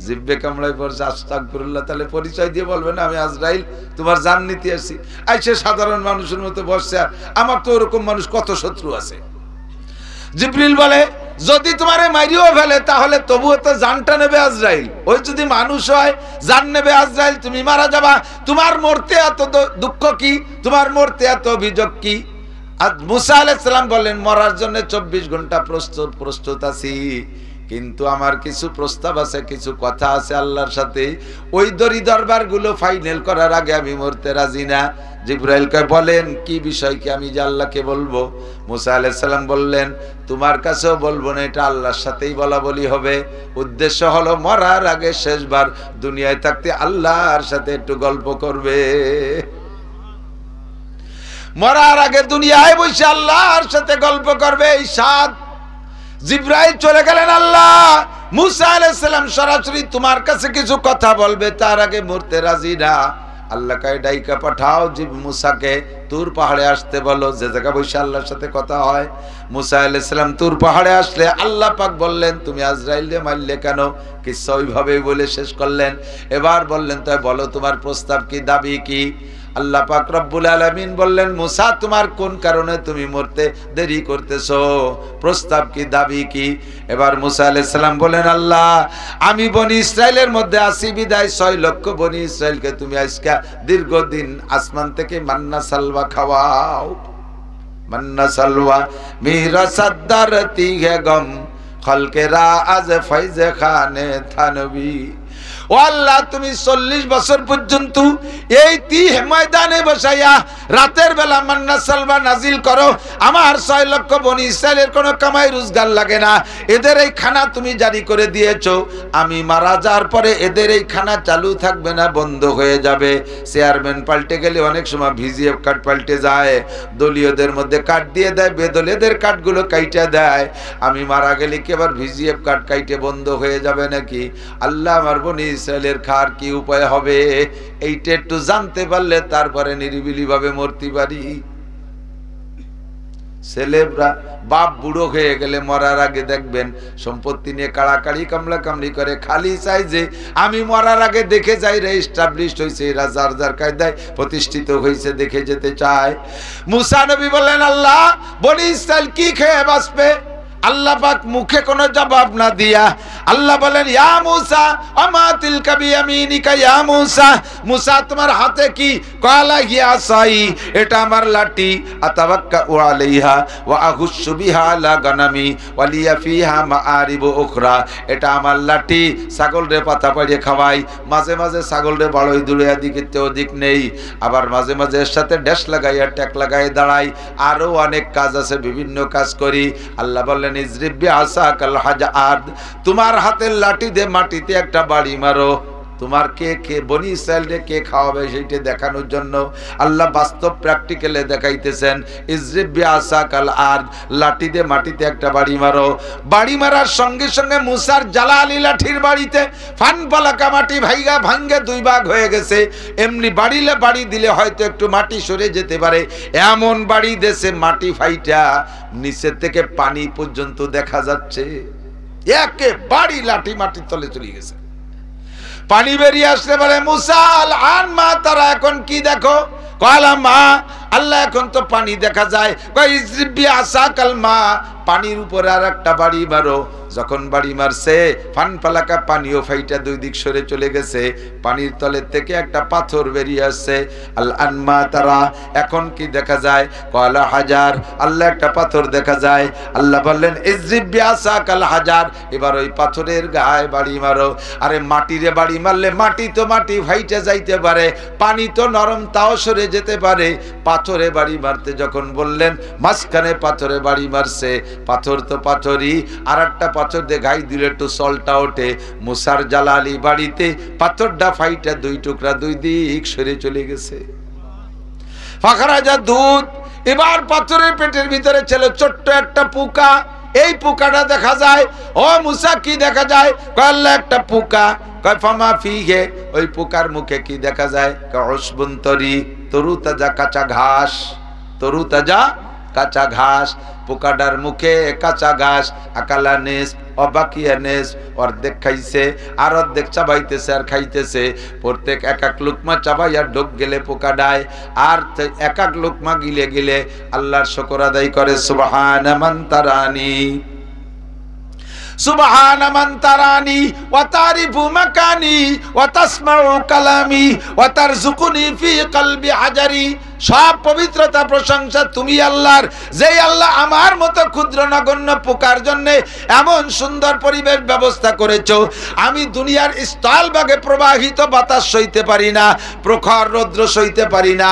জিব্বে কামড়ায় পড়ছে, আস্তাগফিরুল্লাহ। তাহলে পরিচয় দিয়ে বলবে না আমি আজরাইল, তোমার জান নিতে আসছি। আইসে সাধারণ মানুষের মতো বসছে, আর আমার তো ওরকম মানুষ কত শত্রু আছে। জিবরিল বলে যদি তোমারে মারিও ফেলে তাহলে তবুও তো জানটা নেবে আজরাইল, ওই যদি মানুষ হয় জান নেবে আজরাইল, তুমি মারা যাবা, তোমার মরতে এত দুঃখ কি, তোমার মরতে এত অভিযোগ কি? আজ মুসা আলাইহিস সালাম বললেন মরার জন্য 24 ঘন্টা প্রস্তুত আছি, কিন্তু আমার কিছু প্রস্তাব আছে, কিছু কথা আছে আল্লাহর সাথে, ওই দরি দরবার গুলো ফাইনাল করার আগে আমি মরতে রাজি না। জিবরাইল কয় বলেন কি বিষয়, কি আমি যে আল্লাহকে বলবো? মুসা আলাইহিস সালাম বললেন তোমার কাছেও বলবো না, এটা আল্লাহর সাথেই বলা বলি হবে। উদ্দেশ্য হলো মরার আগে শেষবার দুনিয়ায় থাকতে আল্লাহর সাথে একটু গল্প করবে, মরার আগে দুনিয়ায় বসে আল্লাহর সাথে গল্প করবে, এই সাথ। জিবরাইল চলে গেলেন। আল্লাহ মুসা আলাইহিস সালাম সরাসরি তোমার কাছে কিছু কথা বলবে, তার আগে মরতে রাজি না। আল্লাহ কয় ডাইকা পাঠাও মুসাকে, তুর পাহাড়ে আসতে বলো, যে জায়গা বসে আল্লাহর সাথে কথা হয়। মুসা আলাইহিস সালাম তুর পাহাড়ে আসলে আল্লাহ পাক বললেন তুমি আজরাইলকে মারলে কেন? কিচ্ছা ওইভাবেই বলে শেষ করলেন। এবার বললেন তাই বলো তোমার প্রস্তাব কি, দাবি কি? আল্লাহ পাক রব্বুল আলামিন বললেন মুসা তোমার কোন কারণে তুমি মরতে দেরি করতেছো, প্রস্তাব কি, দাবি কি? এবার মুসা আলাইহিস সালাম বলেন আল্লাহ আমি বনি ইসরাইলের মধ্যে আছি বিদায় 6 লক্ষ বনি ইসরাইলকে তুমি আজকে দীর্ঘদিন আসমান থেকে মান্না সালওয়া খাওয়াও। मन्ना सलवा मेरा सद्दरती है गम खलके राज फैज खाने थानवी। ও আল্লাহ, তুমি 40 বছর পর্যন্ত এই তিহ ময়দানে বসাইয়া রাতের বেলা মান্না সালবা নাজিল করো। আমার 6 লক্ষ বনি ইসরাইলের কোনো কামাই রোজগার লাগে না, এদের এই খানা তুমি জারি করে দিয়েছো। আমি মারা যাওয়ার পরে এদের এই খানা চালু থাকবে না, বন্ধ হয়ে যাবে। চেয়ারম্যান পাল্টে গেলে অনেক সময় ভিজিএফ কার্ড পাল্টে যায়, দলীয়দের মধ্যে কার্ড দিয়ে দেয়, বেদলীয়দের কার্ডগুলো কাইটে দেয়। আমি মারা গেলে কি আবার ভিজিএফ কার্ড কাইটে বন্ধ হয়ে যাবে নাকি? আল্লাহ, আমার বনি ইসরাইলের খার কি উপায় হবে এইটা একটু জানতে পারলে তারপরে নিরিবিলি ভাবে মরতে পারি। ছেলেরা বাপ বুড়ো হয়ে গেলে মরার আগে দেখবেন সম্পত্তি নিয়ে কাড়াকাড়ি কামলা কামড়ি করে, খালি চাই যে আমি মরার আগে দেখে যাই রে এস্টাবলিশড হয়েছে, এরা যার যার কায়দায় প্রতিষ্ঠিত হয়েছে দেখে যেতে চায়। মুসা নবী বললেন, আল্লাহ বনি ইসরাইল কি খেয়ে বাঁচবে? আল্লাহ পাক মুখে কোনো জবাব না দিয়া আল্লাহ বলেন, ইয়া মুসা আমা তিলকা বিয়ামিনিকা, ইয়া মুসা, মুসা তোমার হাতে কি? ক্বালা হিয়া আসাই, এটা আমার লাঠি। আতাওয়াক্কাউ আলাইহা ওয়া আহুশু বিহা আলা গানামি ওয়া লিয়া ফিহা মাআরিবু উখরা, এটা আমার লাঠি, ছাগল রে পাতা পাড়িয়ে খাওয়াই, মাঝে মাঝে ছাগল রে বাড়ই দুলিয়া দিকে ওদিক নেই, আবার মাঝে মাঝে এর সাথে ড্যাশ লাগাইয়া ট্যাক লাগাই দাঁড়াই, আরো অনেক কাজ আছে, বিভিন্ন কাজ করি। আল্লাহ বললেন, ইজরিব বিআসাকাল হাজার, তোমার হাতের লাঠি দিয়ে মাটিতে একটা বাড়ি মারো। তোমার কে কে বনি ইসরাইলকে কে খাওয়াবে সেইটা দেখানোর জন্য আল্লাহ বাস্তব প্র্যাকটিক্যালে দেখাইতেছেন। ইজরিব বিআসাকাল আরদ, লাঠি দিয়ে মাটিতে একটা বাড়ি মারো। বাড়ি মারার সঙ্গে সঙ্গে মুসার জালালি লাঠির বাড়িতে ফান পালাকা মাটি ভাঙ্গে 2 ভাগ হয়ে গেছে। এমনি বাড়ি দিলে হয়তো একটু মাটি সরে যেতে পারে, এমন বাড়ি দেশে মাটি ফাইটা নিচে থেকে পানি পর্যন্ত দেখা যাচ্ছে। একেবারে লাঠি মাটির তলে চলে গেছে। পানি বেরিয়ে আসলে বলে, মুসা আল মা তারা, এখন কি দেখো? কলা মা, আল্লাহ এখন তো পানি দেখা যায়। ইজরিব বিআসাকাল মা, পানির উপরে আর একটা বাড়ি মারো। যখন বাড়ি মারছে ফান ফালাকা, পানিও ফাইটা 2 দিক সরে চলে গেছে, পানির তলের থেকে একটা পাথর বেরিয়ে আসছে। আল আনমা তারা, এখন কি দেখা যায়? কলা হাজার, আল্লাহ একটা পাথর দেখা যায়। আল্লাহ বললেন, ইজরিব বিআসাকাল হাজার, এবার ওই পাথরের গায়ে বাড়ি মারো। আরে মাটিরে বাড়ি মারলে মাটি তো মাটি ফাইটা যাইতে পারে, পানি তো নরম, তাও সরে যেতে পারে। পাথরে বাড়ি মারতে যখন বললেন, মাঝখানে পাথরে বাড়ি মারছে, পাথর তো পাথরই, আর একটা পাথর দিয়ে গাই দিলে একটু সলটা ওঠে। মুসার জালালি বাড়িতে পাথরটা ফাইটা 2 টুকরা 2 দিক সরে চলে গেছে। ফাখরাজা দুধ, এবার পাথরের পেটের ভিতরে ছিল ছোট্ট একটা পোকা। এই পোকাটা দেখা যায়। ও মুসা, কি দেখা যায়? আল্লাহ একটা পোকা। ফামা ফিহে, ওই পোকার মুখে কি দেখা যায়? উসবুন্তরি, তরু তাজা কাঁচা ঘাস, তরু তাজা কাঁচা ঘাস। পোকাটার মুখে কাঁচা ঘাস। আকালা নেস অবাকিয়া নেস, অর্ধেক খাইছে আর অর্ধেক চাবাইতেছে আর খাইতেছে। প্রত্যেক এক লুকমা চাবাইয়া ঢোক গেলে পোকা ডায়, আর এক লুকমা গিলে গিলে আল্লাহর শুকর আদায় করে। সুবহান মান তারানি, সুবহানা মান তারানি ওয়া তারিফু মাকানি ওয়া তাসমাউ কালামি ওয়া তারযুকুনি ফি কলবি হাজারি। সব পবিত্রতা প্রশংসা তুমি আল্লাহর, যেই আল্লাহ আমার মতো ক্ষুদ্র নগণ্য পোকার জন্য এমন সুন্দর পরিবেশ ব্যবস্থা করেছো। আমি দুনিয়ার স্থলভাগে প্রবাহিত বাতাস সইতে পারি না, প্রখর রৌদ্র সইতে পারি না,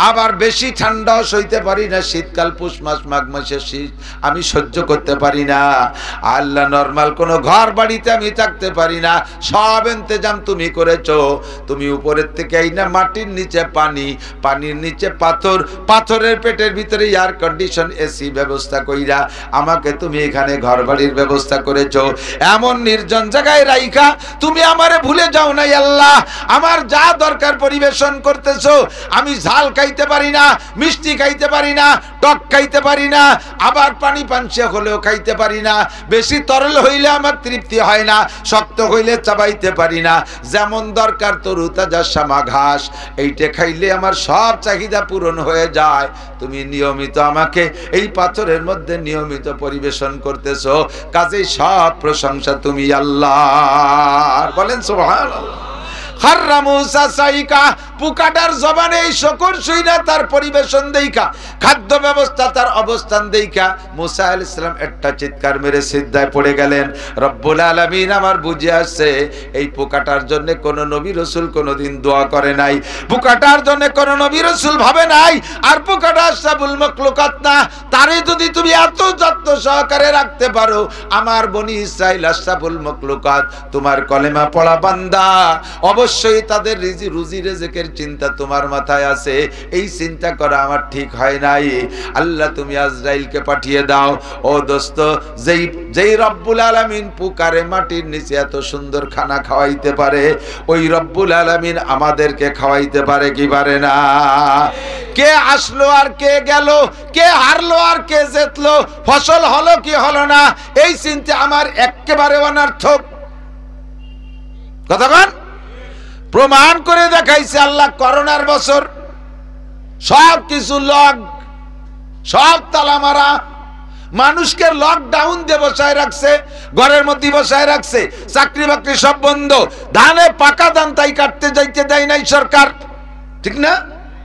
আবার বেশি ঠান্ডাও সইতে পারি না। শীতকাল পুষ মাস মাঘ মাসের শীত আমি সহ্য করতে পারি না। আল্লাহ নরমাল কোনো ঘর বাড়িতে আমি থাকতে পারি না। সব ইন্তজাম তুমি করেছো। তুমি উপরের থেকে এই না মাটির নিচে পানি, পানির নিচে পাথর, পাথরের পেটের ভিতরে এয়ার কন্ডিশন এসি ব্যবস্থা কইরা আমাকে তুমি এখানে ঘর বাড়ির ব্যবস্থা করেছো। এমন নির্জন জায়গায় রাইখা তুমি আমারে ভুলে যাও নাই আল্লাহ। আমার যা দরকার পরিবেশন করতেছো। আমি ঝাল খাইতে পারি না, মিষ্টি খাইতে পারি না, টক খাইতে পারি না, আবার পানি পাঞ্চে হলেও খাইতে পারি না। বেশি তরল হইলে আমার তৃপ্তি হয় না, শক্ত হইলে চাবাইতে পারি না। যেমন দরকার তরু তাজা শ্যামা ঘাস, এইটা খাইলে আমার সব চাহিদা পূরণ হয়ে যায়। তুমি নিয়মিত আমাকে এই পাথরের মধ্যে নিয়মিত পরিবেশন করতেছো, কাজেই সব প্রশংসা তুমি আল্লাহ। বলেন সুবহানাল্লাহ। খাররা মূসা সাইকা, পোকাটার জবানে এই শকর শুইনা তার পরিবেশন দেইখা, খাদ্য ব্যবস্থা তার অবস্থান দেইখা মূসা আলাইহিস সালাম একটা চিৎকার মেরে সিজদায় পড়ে গেলেন। রব্বুল আলামিন আমার বুঝে আসছে এই পোকাটার জন্য কোন নবী রাসূল কোনদিন দোয়া করে নাই, পোকাটার জন্য কোন নবী রাসূল ভাবে নাই। আর পোকাটা আশরাফুল মাখলুকাত না, তারে যদি তুমি এত যত্ন সহকারে রাখতে পারো, আমার বনি ইসরাইল আশরাফুল মাখলুকাত, তোমার কলেমা পড়া বান্দা, অবশ্যই তাদের রুজি রিজকের চিন্তা তোমার মাথায় আছে, এই চিন্তা করা আমার ঠিক হয় নাই। আল্লাহ তুমি আজরাইলকে পাঠিয়ে দাও। ও দোস্ত, যেই রব্বুল আলামিন পোকারে মাটির নিচে এত সুন্দর খানা খাওয়াইতে পারে, ওই রব্বুল আলামিন আমাদেরকে খাওয়াইতে পারে কি পারে না? কে আসলো আর কে গেল, কে হারলো আর কে জিতলো, ফসল হলো কি হলো না, এই চিন্তা আমার একেবারে অনর্থক। কতক্ষণ প্রমাণ করে দেখাইছে আল্লাহ। করোনার বছর সব কিছু লক, সব তালা মারা, মানুষকে লকডাউন দিয়ে বসায় রাখছে, ঘরের মধ্যে বসায় রাখছে, চাকরি বাকরি সব বন্ধ, ধানে পাকা ধান তাই কাটতে যাইতে দেয় নাই সরকার, ঠিক না?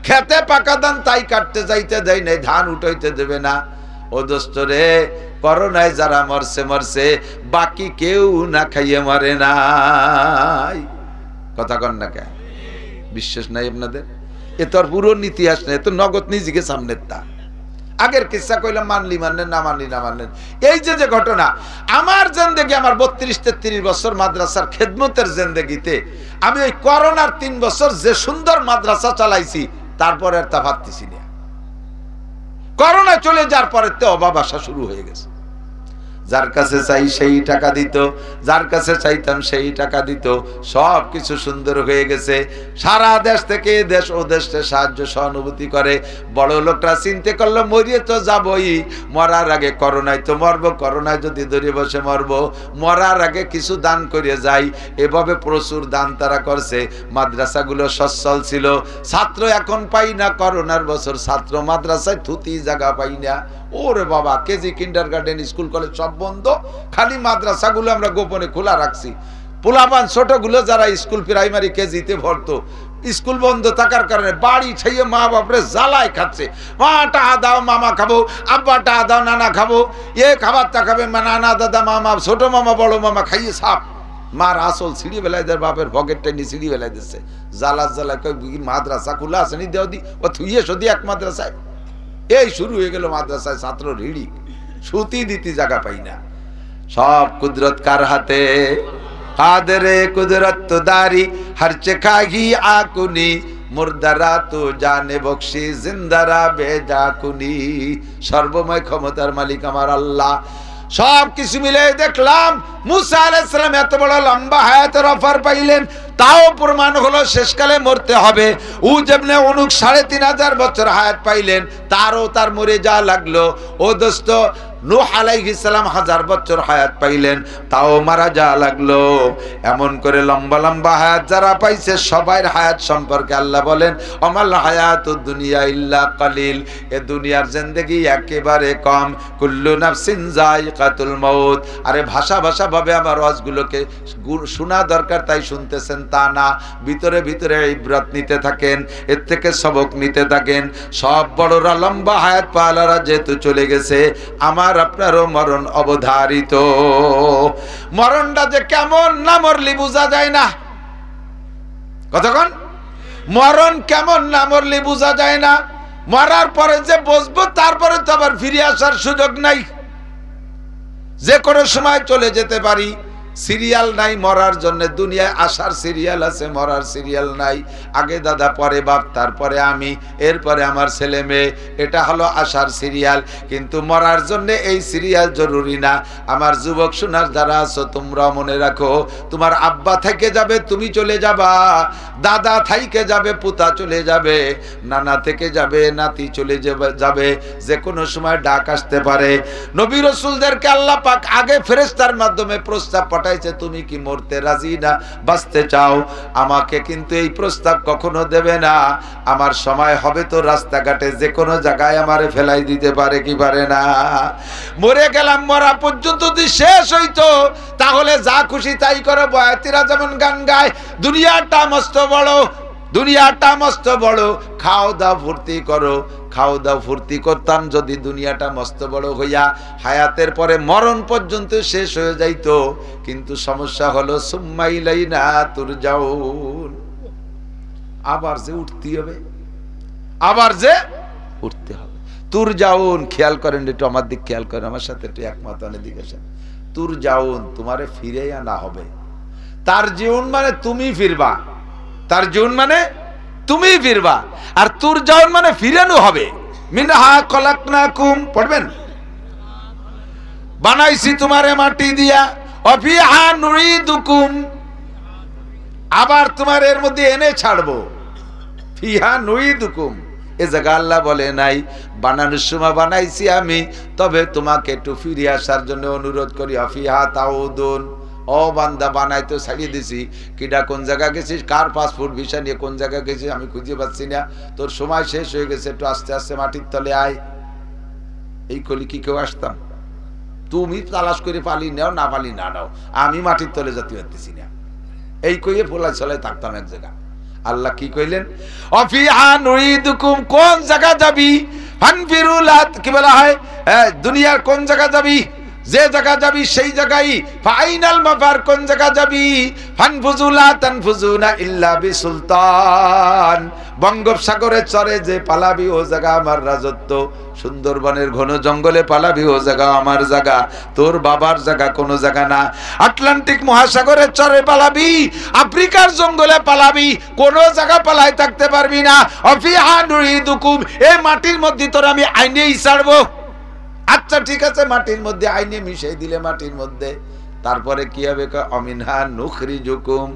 খেতে পাকা ধান তাই কাটতে যাইতে দেয় নাই, ধান উঠাইতে দেবে না। ও দোস্ত রে, করোনায় যারা মরছে মরছে, বাকি কেউ না খাইয়ে মরে নাই। কথা কন না কেন? বিশ্বাস নাই আপনাদের? এ তোর পুরো ইতিহাস নেই, তো নগদ নিজেকে সামনের তা আগের কিসা কইলাম, মানলি মানলেন, না মানলি না মানলেন। এই যে ঘটনা আমার জিন্দেগি, আমার 32-33 বছর মাদ্রাসার খেদমতের জিন্দেগিতে আমি ওই করোনার 3 বছর যে সুন্দর মাদ্রাসা চালাইছি, তারপরে আর তা ভাবতেছি না। করোনা চলে যাওয়ার পরে তো অভাব আসা শুরু হয়ে গেছে। যার কাছে চাই সেই টাকা দিত, যার কাছে চাইতাম সেই টাকা দিত, সব কিছু সুন্দর হয়ে গেছে। সারা দেশ থেকে দেশ ও দেশে সাহায্য সহানুভূতি করে। বড় লোকরা চিন্তা করলো মরিয়ে তো যাবই, মরার আগে করোনায় তো মরবো, করোনায় যদি ধরে বসে মরবো, মরার আগে কিছু দান করে যাই। এভাবে প্রচুর দান তারা করছে। মাদ্রাসাগুলো সচ্ছল ছিল, ছাত্র এখন পাই না। করোনার বছর ছাত্র মাদ্রাসায় থুতি জায়গা পাই না। ওরে বাবা, কেজি, কিন্ডারগার্টেন, স্কুল কলেজ সব বন্ধ, খালি মাদ্রাসাগুলো আমরা গোপনে খোলা রাখছি। পোলাপান ছোটগুলো যারা স্কুল প্রাইমারি কেজিতে ভরতো, স্কুল বন্ধ থাকার কারণে বাড়ি ছেয়ে মা বাপরে জ্বালায় খাচ্ছে। মা টাকা দাও, মামা খাবো, আব্বা টাকা দাও, নানা খাবো, এ খাবারটা খাবে, নানা দাদা মামা, ছোট মামা বড় মামা খাইয়ে সাপ। মার আসল সিঁড়ি বেলায় দেয়, বাপের পকেটটা নিয়ে সিঁড়ি বেলায় দিচ্ছে। জ্বালায় মাদ্রাসা খোলা আসেনি, দেও দি ও থুইয়ে সদি এক মাদ্রাসায়। এই শুরু হয়ে গেল মাদ্রাসায় ছাত্র রিড়ি, সুতি দিতে জায়গা পাই না। সব কুদরত কার হাতে? কাদেরে কুদরত তো দারি হর চেখাহি আকুনি, মুর্দারা তো জানে বকশি, জিন্দারা বেজা কুনি। সর্বময় ক্ষমতার মালিক আমার আল্লাহ। সব কিছু মিলে দেখলাম মুসা আলাইহিস সালাম এত বড় লম্বা হায়াতের অফার পাইলেন, তাও প্রমাণ হলো শেষকালে মরতে হবে। উজবনে অনুক 3500 বছর হায়াত পাইলেন, তার মরে যা লাগলো। ও দোস্ত, নূহ আলাইহিস সালাম 1000 বছর হায়াত পাইলেন, তাও মারা যা লাগলো। এমন করে লম্বা লম্বা হায়াত যারা পাইছে, সবার হায়াত সম্পর্কে আল্লাহ বলেন, অমাল হায়াতুদ দুনিয়া ইল্লা কালিল। এ দুনিয়ার জিন্দেগি একেবারে কম। কুল্লু নাফসিন যায়িকাতুল মাউত। আরে ভাষা ভাবে আমার ওয়াজগুলোকে শোনা দরকার, তাই শুনতেছেন তা না। ভিতরে ভিতরে ইবরাত নিতে থাকেন, এর থেকে সবক নিতে থাকেন। সব বড়রা লম্বা হায়াত পালারা যেহেতু চলে গেছে, আমার আপনারও মরণ অবধারিত। মরণটা যে কেমন না মরলি বোঝা যায় না। কতক্ষণ মরণ কেমন না মরলি বোঝা যায় না। মরার পরে যে বসবো, তারপরে তো আবার ফিরে আসার সুযোগ নাই, যে কোনো সময় চলে যেতে পারি। সিরিয়াল নাই মরার জন্য, দুনিয়ায় আসার সিরিয়াল আছে, মরার সিরিয়াল নাই। আগে দাদা, পরে বাপ, তারপরে আমি, এরপরে আমার ছেলে মেয়ে, এটা হলো আসার সিরিয়াল। কিন্তু মরার জন্য এই সিরিয়াল জরুরি না। আমার যুবক সোনার যারা আছো, তোমরাও মনে রাখো, তোমার আব্বা থেকে যাবে, তুমি চলে যাবা। দাদা থেকে যাবে, পুতা চলে যাবে। নানা থেকে যাবে, নাতি চলে যাবে। যে কোনো সময় ডাক আসতে পারে। নবী রাসূলদেরকে আল্লাহ পাক আগে ফেরেশতার মাধ্যমে প্রস্তাব পাঠায় পাঠাইছে, তুমি কি মরতে রাজি না, বাঁচতে চাও? আমাকে কিন্তু এই প্রস্তাব কখনো দেবে না। আমার সময় হবে তো রাস্তাঘাটে যে কোনো জায়গায় আমারে ফেলাই দিতে পারে কি পারে না? মরে গেলাম, মরা পর্যন্ত যদি শেষ হইতো তাহলে যা খুশি তাই করো। বয়াতিরা যেমন গান গায়, দুনিয়াটা মস্ত বড়, দুনিয়াটা মস্ত বড়, খাও দাও ফুর্তি করো। খাও দাও ফুর্তি করতাম যদি দুনিয়াটা মস্ত বড় হইয়া হায়াতের পরে মরণ পর্যন্ত শেষ হয়ে যাইতো। কিন্তু সমস্যা হলো সুম্মা ইলাইনা তুরজাউন, আবার যে উঠতে হবে, আবার যে উঠতে হবে। তুরজাউন, খেয়াল করেন একটু, আমার দিক খেয়াল করেন, আমার সাথে একটু একমত অনেক দিকে আসেন। তুরজাউন, তোমারে ফিরে আনা হবে। তার জীবন মানে তুমি ফিরবা, তার জীবন মানে তুমি ফিরবা, আর তুরজাউন মানে ফিরানো হবে। মিনহা খলাকনাকুম, পড়বেন, বানাইছি তোমারে মাটি দিয়া, অফিহা নুইদুকুম, আবার তোমার এর মধ্যে এনে ছাড়বো। ফিহা নুইদুকুম, এ জায়গা আল্লাহ বলে নাই বানানোর সময় বানাইছি আমি, তবে তোমাকে একটু ফিরে আসার জন্য অনুরোধ করি। অফিহা তাউদুন, ও বান্দা বানাইতো ছাড়িয়ে দিছি, কিডা কোন জায়গা গেছিস, কার পাসপোর্ট ভিসা নিয়ে কোন জায়গা গেছিস আমি খুঁজে পাচ্ছি না, তোর সময় শেষ হয়ে গেছে, একটু আস্তে আস্তে মাটির তলে আয়। এই কলি কি কেউ আসতাম? তুমি তালাশ করে পালি নাও, না পালি না নাও, আমি মাটির তলে যেতে পারতেছি না। এই কইয়ে ফোলাই ছলাই থাকতাম এক জায়গা। আল্লাহ কি কইলেন? অফিহা নুইদুকুম, কোন জায়গা যাবি? ফানফিরুলাত, কি বলা হয়, দুনিয়ার কোন জায়গা যাবি, যে জায়গা যাবি সেই জায়গায়। ফাইনাল মাফার, কোন জায়গা যাবি? ফানফুজুলা তানফুজুনা ইল্লা বিসুলতান, বঙ্গোপসাগরের চরে যে পালাবি ও জায়গা আমার রাজত্ব, সুন্দরবনের ঘন জঙ্গলে পালাবি ও জায়গা আমার জায়গা, তোর বাবার জায়গা কোনো জায়গা না। আটলান্টিক মহাসাগরের চরে পালাবি, আফ্রিকার জঙ্গলে পালাবি, কোনো জায়গা পালাই থাকতে পারবি না। অফিহা নুইদুকুম, এই মাটির মধ্যে তোর আমি আইনেই ছাড়বো। আচ্ছা ঠিক আছে, মাটির মধ্যে আইনে মিশাই দিলে মাটির মধ্যে, তারপরে কি হবে? অমিনহা নুখরিজুকুম,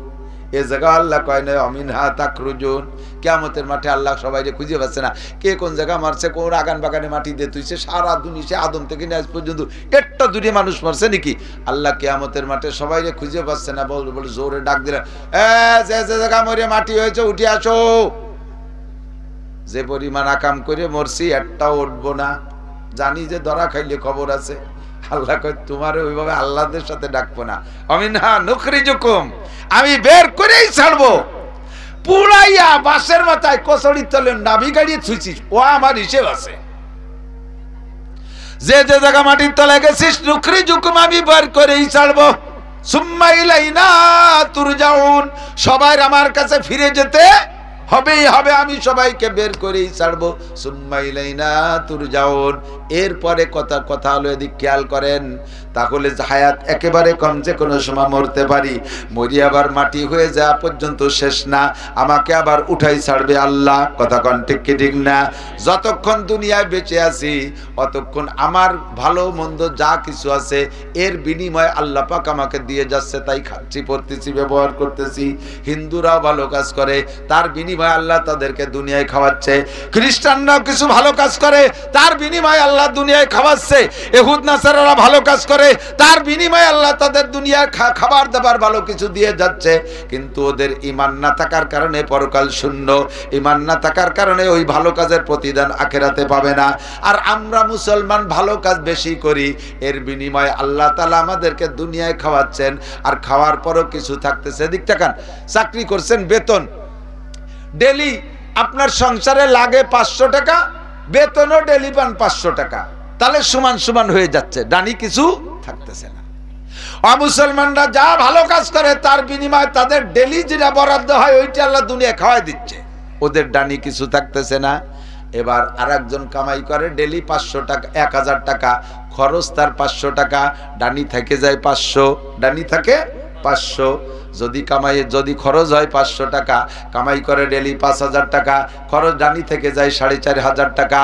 এ জায়গা আল্লাহ কয় না অমিনহা তাখরুজুন। কিয়ামতের মাঠে আল্লাহ সবাই খুঁজে পাচ্ছে না, কে কোন জায়গা মারছে, কোন আগান বাগানে মাটি দিয়ে তুইছে। সারা দুনিয়া সে আদম থেকে নিয়ে আজ পর্যন্ত একটা দূরে মানুষ মারছে নাকি? আল্লাহ কিয়ামতের মাঠে সবাই খুঁজে পাচ্ছে না, বলে বলে জোরে ডাক দিলে, যে জায়গা মরে মাটি হয়েছে উঠে আসো। যে পরিমাণ আকাম করে মরছি একটাও উঠবো না, জানি যে ধরা খাইলে খবর আছে। আল্লাহ কয় তোমার ওইভাবে আল্লাহদের সাথে ডাকবো না। অমিনহা নুখরিজুকুম, আমি বের করেই ছাড়বো। পুরাইয়া বাসের মাথায় কচড়ির তলে নাভি গাড়িয়ে ছুঁচিস, ও আমার হিসেব আছে। যে যে জায়গা মাটির তলে গেছিস, নুখরিজুকুম, আমি বের করেই ছাড়বো। সুম্মা ইলাইনা তুরজাউন, সবাই আমার কাছে ফিরে যেতে হবেই হবে, আমি সবাইকে বের করেই ছাড়বো। সুম্মা ইলাইনা তুরজাউন, এরপরে কথা হলো, এদিক খেয়াল করেন। তাহলে হায়াত একেবারে কম, যে কোনো সময় মরতে পারি, মরি আবার মাটি হয়ে যাওয়া পর্যন্ত শেষ না, আমাকে আবার উঠাই ছাড়বে আল্লাহ। কথা কন ঠিক কি ঠিক না? যতক্ষণ দুনিয়ায় বেঁচে আছি অতক্ষণ আমার ভালো মন্দ যা কিছু আছে এর বিনিময়ে আল্লাহ পাক আমাকে দিয়ে যাচ্ছে, তাই খাচ্ছি, পড়তেছি, ব্যবহার করতেছি। হিন্দুরাও ভালো কাজ করে, তার বিনিময়ে আল্লাহ তাদেরকে দুনিয়ায় খাওয়াচ্ছে। খ্রিস্টানরাও কিছু ভালো কাজ করে, তার বিনিময়ে আল্লাহ দুনিয়ায় খাওয়াচ্ছে। ইহুদ নাসারারা ভালো কাজ করে, তার বিনিময়ে আল্লাহ তাদের দুনিয়ার খাবার দাবার ভালো কিছু দিয়ে যাচ্ছে। কিন্তু ওদের ঈমান না থাকার কারণে পরকাল শূন্য, ঈমান না থাকার কারণে ওই ভালো কাজের প্রতিদান আখিরাতে পাবে না। আর আমরা মুসলমান ভালো কাজ বেশি করি, এর বিনিময়ে আল্লাহ তাআলা আমাদেরকে দুনিয়ায় খাওয়াচ্ছেন, আর খাওয়ার পরও কিছু থাকতেছে। দিক তাকান, চাকরি করছেন, বেতন ডেলি আপনার সংসারে লাগে 500 টাকা, বেতনও ডেলি পান 500 টাকা, তাহলে সমান সমান হয়ে যাচ্ছে, ডানি কিছু থাকতেছে না। অমুসলমানরা যা ভালো কাজ করে তার বিনিময়ে তাদের ডেলি যেটা বরাদ্দ হয় ওইটা আল্লাহ দুনিয়া খাওয়াই দিচ্ছে, ওদের ডানি কিছু থাকতেছে না। এবার আরেকজন কামাই করে ডেলি 500 টাকা, 1000 টাকা, খরচ তার 500 টাকা, ডানি থেকে যায় 500, ডানি থাকে 500। যদি খরচ হয় 500 টাকা, কামাই করে ডেলি 5000 টাকা, খরচ ডানি থেকে যায় 4500 টাকা।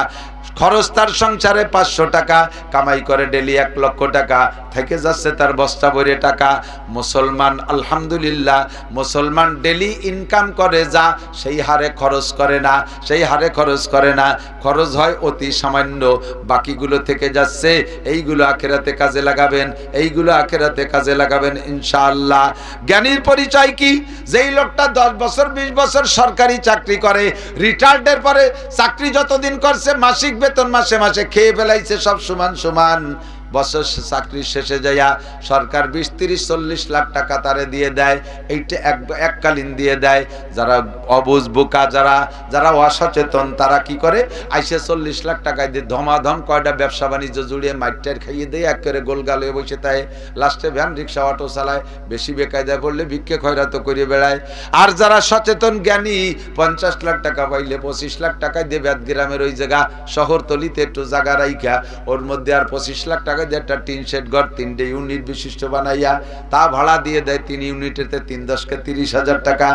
খরচ তার সংসারে 500 টাকা, কামাই করে ডেলি 1 লক্ষ টাকা, থেকে যাচ্ছে তার বস্তা ভরে টাকা। মুসলমান আলহামদুলিল্লাহ, মুসলমান ডেলি ইনকাম করে যা, সেই হারে খরচ করে না, সেই হারে খরচ করে না, খরচ হয় অতি সামান্য, বাকিগুলো থেকে যাচ্ছে। এইগুলো আখিরাতে কাজে লাগাবেন, এইগুলো আখিরাতে কাজে লাগাবেন ইনশাআল্লাহ। জ্ঞানীর পরিচয় কি? যেই লোকটা 10 বছর 20 বছর সরকারি চাকরি করে, রিটায়ার্ডের পরে চাকরি যতদিন করছে মাসিক বেতন মাসে মাসে খেয়ে ফেলাইছে সব সমান সমান, বছর চাকরির শেষে যাইয়া সরকার 20, 30, 40 লাখ টাকা তারে দিয়ে দেয়। এইটা এককালীন দিয়ে দেয়। যারা অবুঝ বোকা, যারা অসচেতন, তারা কি করে, আইসে 40 লাখ টাকায় দিয়ে ধমাধম কয়টা ব্যবসা বাণিজ্য জুড়িয়ে মাইটার খাইয়ে দেয়, এক করে গোলগাল হয়ে বসে তাই লাস্টে ভ্যান রিক্সা অটো চালায়, বেশি বেকায়দায় পড়লে ভিক্ষে খয়রাত করে বেড়ায়। আর যারা সচেতন জ্ঞানী 50 লাখ টাকা পাইলে 25 লাখ টাকায় দিয়ে ব্যাত গ্রামের ওই জায়গা শহরতলিতে একটু জায়গা রাইখা ওর মধ্যে আর 25 লাখ টাকা দিয়ে একটা টিন শেড ঘর 3টে ইউনিট বিশিষ্ট বানাইয়া তা ভাড়া দিয়ে দেয়। 3 ইউনিটেতে 3 10 30,000 টাকা।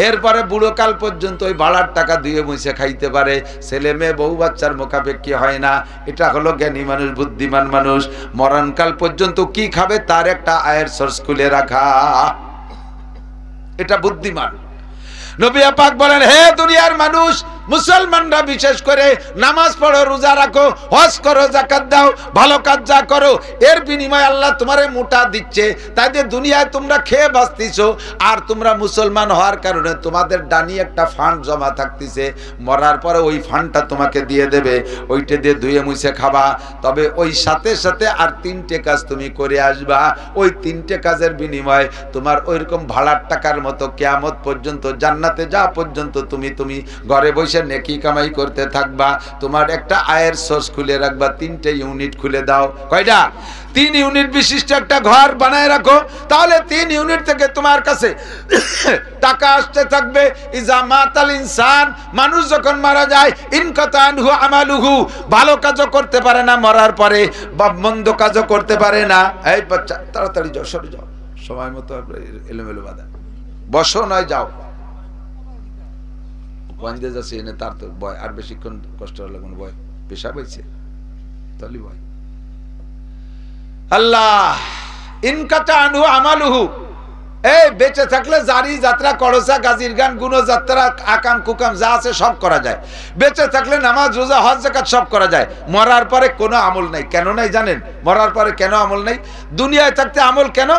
এরপরে বুড়োকাল পর্যন্ত ওই ভাড়ার টাকা ধুয়ে মুছে খাইতে পারে, ছেলে মেয়ে বউ বাচ্চার মোকাপেক্ষি হয় না। এটা হলো জ্ঞানী মানুষ, বুদ্ধিমান মানুষ। মরণকাল পর্যন্ত কি খাবে তার একটা আয়ের সোর্স খুলে রাখা, এটা বুদ্ধিমান। নবী পাক বলেন, হে দুনিয়ার মানুষ, মুসলমানরা বিশেষ করে নামাজ পড়ো, রোজা রাখো, হজ করো, জাকাত দাও, ভালো কাজ যা করো, এর বিনিময়ে আল্লাহ তোমারে মোটা দিচ্ছে। তাই যে দুনিয়ায় তোমরা খেয়ে বাঁচতেছো, আর তোমরা মুসলমান হওয়ার কারণে তোমাদের ডানি একটা ফান্ড জমা থাকতেছে, মরার পরে ওই ফান্ডটা তোমাকে দিয়ে দেবে, ওইটা দিয়ে ধুয়ে মুছে খাবা। তবে ওই সাথে সাথে আর 3টে কাজ তুমি করে আসবা, ওই 3টে কাজের বিনিময়ে তোমার ওইরকম ভাড়ার টাকার মতো কিয়ামত পর্যন্ত, জান্নাতে যা পর্যন্ত তুমি ঘরে বসে নেকি কামাই করতে থাকবা। তোমার একটা আয়ের সোর্স খুলে রাখবা, 3টে ইউনিট খুলে দাও। কয়টা? 3 ইউনিট বিশিষ্ট একটা ঘর বানায় রাখো, তাহলে 3 ইউনিট থেকে তোমার কাছে টাকা আসতে থাকবে। ইজা মাতাল ইনসান, মানুষ যখন মারা যায়, ইনকাতা আনহু আমালুহু, ভালো কাজও করতে পারে না মরার পরে, বা মন্দ কাজও করতে পারে না। এই বাচ্চা তাড়াতাড়ি যাও, সরে যাও, সময় মতো এলোমেলো বাধা, বসো নয় যাও। পয়েন্টে যাচ্ছে এনে তার তো ভয়, আর বেশিক্ষণ কষ্ট হলে কোনো ভয়, পেশা পাইছে তাহলে ভয়। আল্লাহ ইনকাতা আনহু আমালুহু, এই বেঁচে থাকলে জারি যাত্রা, করসা, গাজির গান, গুণযাত্রা, আকাম কুকাম যা আছে সব করা যায়। বেঁচে থাকলে নামাজ, রোজা, হজ, যাকাত সব করা যায়। মরার পরে কোনো আমল নাই। কেন নাই জানেন? মরার পরে কেন আমল নাই? দুনিয়ায় থাকতে আমল কেন?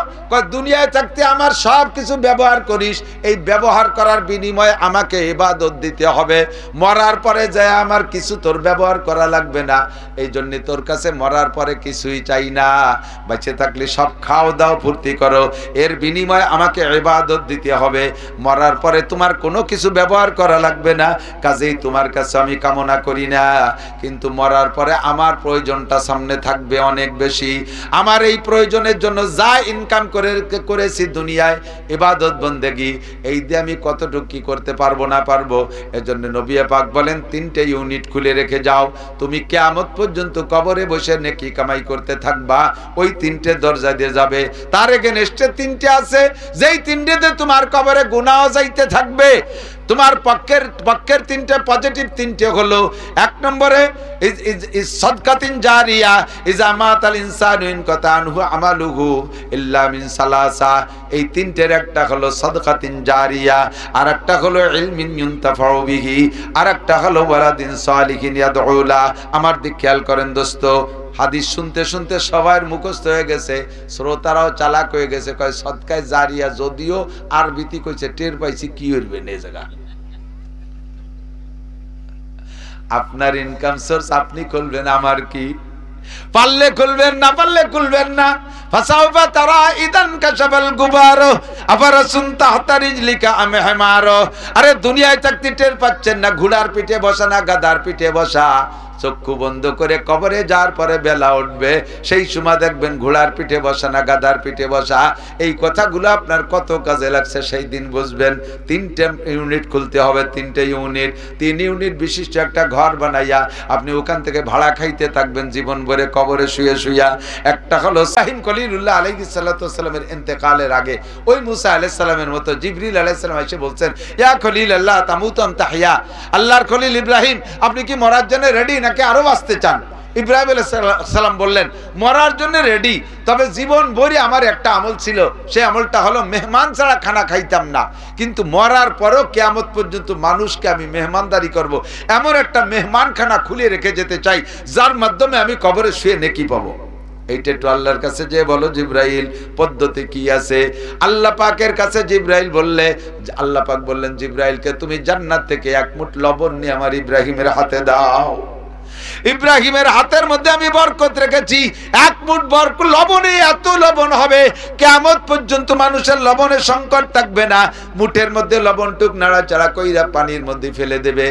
দুনিয়ায় থাকতে আমার সব কিছু ব্যবহার করিস, এই ব্যবহার করার বিনিময়ে আমাকে ইবাদত দিতে হবে। মরার পরে যায় আমার কিছু তোর ব্যবহার করা লাগবে না, এই জন্য তোর কাছে মরার পরে কিছুই চাই না। বেঁচে থাকলে সব খাও দাও ফুর্তি করো, এর বিনিময়ে আমাকে ইবাদত দিতে হবে। মরার পরে তোমার কোনো কিছু ব্যবহার করা লাগবে না, কাজেই তোমার কাছে আমি কামনা করি না। কিন্তু মরার পরে আমার প্রয়োজনটা সামনে থাকবে অনেক বেশি। আমার এই প্রয়োজনের জন্য যা ইনকাম করেছি দুনিয়ায়, ইবাদত বন্দেগি, এই দিয়ে আমি কতটুকু কি করতে পারবো না পারবো। এজন্য নবী পাক বলেন 3টে ইউনিট খুলে রেখে যাও, তুমি কিয়ামত পর্যন্ত কবরে বসে নেকি কামাই করতে থাকবা। ওই 3টে দরজা দিয়ে যাবে, তার এগেনস্টে 3টে আছে, যেই 3টেতে তোমার কবরে গুনাহ যাইতে থাকবে। তোমার পক্ষের 3টে পজিটিভ 3টে হলো, 1 নম্বরে সাদকাতিন জারিয়া, ইজা মাতাল ইনসানু ইনকাতা আনহু আমালুহু ইল্লা মিন সালাসা। এই 3টের একটা হলো সাদকাতিন জারিয়া, আর একটা হলো ইলমিন ইউনতাফাউ বিহি, আর একটা হলো ওয়ালাদিন সালিহিন ইয়াদউলা। আমার দিক খেয়াল করেন দোস্ত, হাদিস শুনতে শুনতে সবার মুখস্থ হয়ে গেছে, শ্রোতারাও চালাক হয়ে গেছে। কয় সদকায়ে জারিয়া, যদিও আরবিতে কইছে, টের পাইছি কি হইবে না জায়গা। আপনার ইনকাম সোর্স আপনি খুলবেন, আমার কি? পারলে খুলবেন, না পারলে খুলবেন না। ফাসাউফা তারা ইদান কাশাবাল গুবার আফারাসুন তাহতা রিজলিকা আম হিমার। আরে দুনিয়ায় থাকতে টের পাচ্ছেন না, ঘোড়ার পিঠে বসা না গাধার পিঠে বসা। চক্ষু বন্ধ করে কবরে যাওয়ার পরে বেলা উঠবে, সেই সময় দেখবেন ঘোড়ার পিঠে বসা না গাধার পিঠে বসা। এই কথাগুলো আপনার কত কাজে লাগছে সেই দিন বুঝবেন। 3টে ইউনিট খুলতে হবে, 3টে ইউনিট, 3 ইউনিট বিশিষ্ট একটা ঘর বানাইয়া আপনি ওখান থেকে ভাড়া খাইতে থাকবেন জীবন ভরে কবরে শুয়ে শুইয়া। একটা হলো সাহিন খলিলুল্লাহ আলাইহিস সালাতু ওয়াস সালামের ইন্তেকালের আগে ওই মুসা আলাইহিস সালামের মতো জিবরিল আলাইহিস সালাম এসে বলছেন, ইয়া খলিল আল্লাহ তামুতু আম তাহইয়া, আল্লাহর খলিল ইব্রাহিম আপনি কি মরার জন্য রেডি নাকি আরো বাঁচতে চান। ইব্রাহিম আলাইহিস সালাম বললেন মরার জন্য রেডি, তবে জীবন ভরি আমার একটা আমল ছিল, সেই আমলটা হলো মেহমান ছাড়া খানা খাইতাম না, কিন্তু মরার পরেও কিয়ামত পর্যন্ত মানুষকে আমি মেহমানদারি করব, এমন একটা মেহমানখানা খুলে রেখে যেতে চাই যার মাধ্যমে আমি কবরে শুয়ে নেকি পাবো। এইটা একটু আল্লাহর কাছে যে বলো জিব্রাইল পদ্ধতি কি আছে। আল্লাহ পাকের কাছে জিব্রাইল বললে, আল্লাহ পাক বললেন জিব্রাইলকে তুমি জান্নাত থেকে এক মুঠ লবণ নিয়ে আমার ইব্রাহিমের হাতে দাও। ইব্রাহিমের হাতের মধ্যে আমি বরকত রেখেছি, এক মুঠ বরকত লবণে এত লবণ হবে কিয়ামত পর্যন্ত মানুষের লবণের সংকট থাকবে না। মুঠের মধ্যে লবণটুক নাড়াচাড়া কইরা পানির মধ্যে ফেলে দেবে,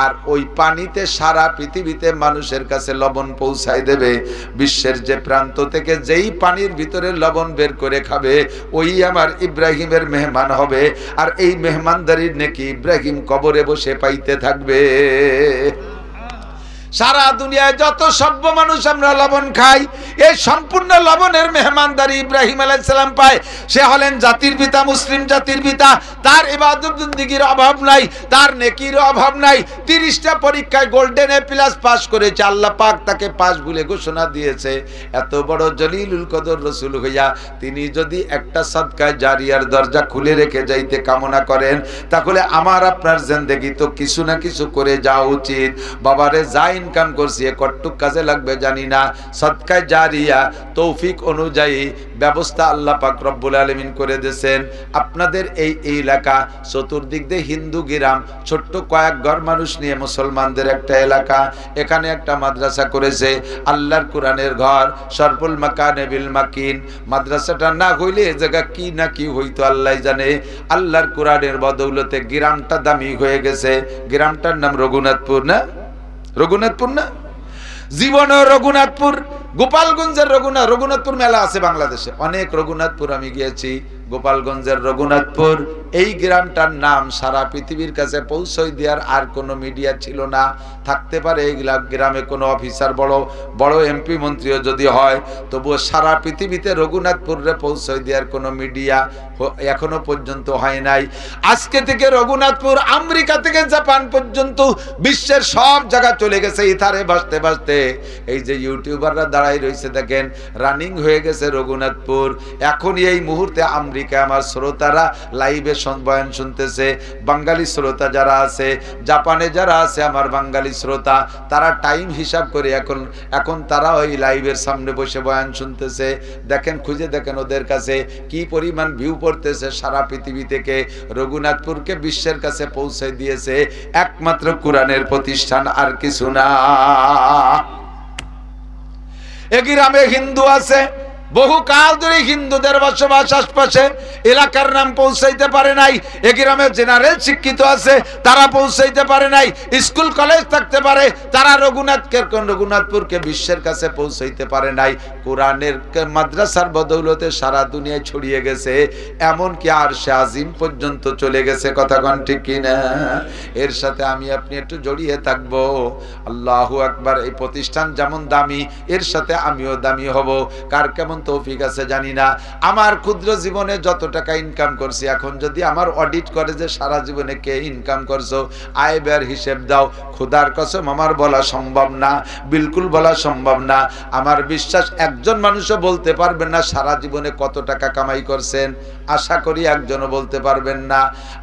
আর ওই পানিতে সারা পৃথিবীতে মানুষের কাছে লবণ পৌঁছায় দেবে। বিশ্বের যে প্রান্ত থেকে যেই পানির ভিতরে লবণ বের করে খাবে ওই আমার ইব্রাহিমের মেহমান হবে, আর এই মেহমানদারির নেকি ইব্রাহিম কবরে বসে পাইতে থাকবে। সারা দুনিয়ায় যত সভ্য মানুষ আমরা লবণ খাই, এই সম্পূর্ণ লবণের মেহমানদারি ইব্রাহিম আলাইহিস সালাম পায়। সে হলেন জাতির পিতা, মুসলিম জাতির পিতা। তার ইবাদত বন্দেগীর অভাব নাই, তার নেকির অভাব নাই। 30টা পরীক্ষায় গোল্ডেন এ প্লাস পাস করেছে, আল্লাহ পাক তাকে পাস বলে ঘোষণা দিয়েছে। এত বড় জলিলুল কদর রাসূল হইয়া তিনি যদি একটা সাদকায়ে জারিয়ার দরজা খুলে রেখে যাইতে কামনা করেন, তাহলে আমার আপনার জিন্দেগি তো কিছু না কিছু করে যাওয়া উচিত। বাবারে যাই ইনকাম করছি কতটুক কাজে লাগবে জানি না, সাদকায়ে জারিয়া তৌফিক অনুযায়ী ব্যবস্থা আল্লাহ পাক রব্বুল আলামিন করে দিয়েছেন। আপনাদের এই এলাকা চতুর্দিক দিয়ে হিন্দু গ্রাম, ছোট্ট কয়েক ঘর মানুষ নিয়ে মুসলমানদের একটা এলাকা, এখানে একটা মাদ্রাসা করেছে, আল্লাহর কোরআনের ঘর, শরফুল মাকানে বিল মাকিন। মাদ্রাসাটা না হইলে এই জায়গা কি না কি হইতো আল্লাহ জানে। আল্লাহর কোরআনের বদৌলতে গ্রামটা দামি হয়ে গেছে। গ্রামটার নাম রঘুনাথপুর না? রঘুনাথপুর না? জীবনে রঘুনাথপুর, গোপালগঞ্জের রঘুনাথপুর মেলা আছে বাংলাদেশে, অনেক রঘুনাথপুর আমি গিয়েছি। গোপালগঞ্জের রঘুনাথপুর এই গ্রামটার নাম সারা পৃথিবীর কাছে পৌঁছাই দেওয়ার আর কোনো মিডিয়া ছিল না। থাকতে পারে এই গ্রামে কোনো অফিসার, বড় বড় এমপি মন্ত্রীও যদি হয়, তবুও সারা পৃথিবীতে রঘুনাথপুরে পৌঁছাই দেওয়ার কোনো মিডিয়া এখনো পর্যন্ত হয় নাই। আজকে থেকে রঘুনাথপুর আমেরিকা থেকে জাপান পর্যন্ত বিশ্বের সব জায়গা চলে গেছে ইথারে ভাসতে ভাসতে। এই যে ইউটিউবাররা দাঁড়াই রয়েছে দেখেন, রানিং হয়ে গেছে রঘুনাথপুর। এখনই এই মুহূর্তে আমেরিকা আমার শ্রোতারা লাইভে বয়ান শুনতেছে। বাঙালি শ্রোতা যারা আছে, জাপানে যারা আছে আমার বাঙালি শ্রোতা, তারা টাইম হিসাব করে এখন তারা ওই লাইভের সামনে বসে বয়ান শুনতেছে। দেখেন, খুঁজে দেখেন ওদের কাছে কি পরিমাণ ভিউ পড়তেছে সারা পৃথিবী থেকে। রঘুনাথপুরকে বিশ্বের কাছে পৌঁছে দিয়েছে একমাত্র কোরআনের প্রতিষ্ঠান, আর কিছু না। এ গ্রামে হিন্দু আছে, বহু কাল ধরে হিন্দুদের বসবাস, আশপাশে এলাকার নাম পৌঁছাইতে পারে নাই। এ গ্রামে জেনারেল শিক্ষিত আছে, তারা পৌঁছাইতে পারে নাই। স্কুল কলেজ থাকতে পারে, তারা রঘুনাথপুরকে বিশ্বের কাছে পৌঁছাইতে পারে নাই। কোরআনের মাদ্রাসার বদৌলতে সারা দুনিয়ায় ছড়িয়ে গেছে, এমনকি আরশে আজিম পর্যন্ত চলে গেছে। কথা কোন ঠিক কিনা? এর সাথে আমি আপনি একটু জড়িয়ে থাকবো। আল্লাহু আকবার। এই প্রতিষ্ঠান যেমন দামি, এর সাথে আমিও দামি হব। কার কেমন তৌফিক আছে জানি না। আমার ক্ষুদ্র জীবনে যত টাকা ইনকাম করছি, এখন যদি আমার অডিট করে যে সারা জীবনে কে ইনকাম করছো, আয় ব্যয়ের হিসেব দাও, খোদার কসম আমার বলা সম্ভব না, বিলকুল বলা সম্ভব না। আমার বিশ্বাস একজন মানুষও বলতে পারবেন না সারা জীবনে কত টাকা কামাই করছেন, আশা করি একজনও বলতে পারবেন না।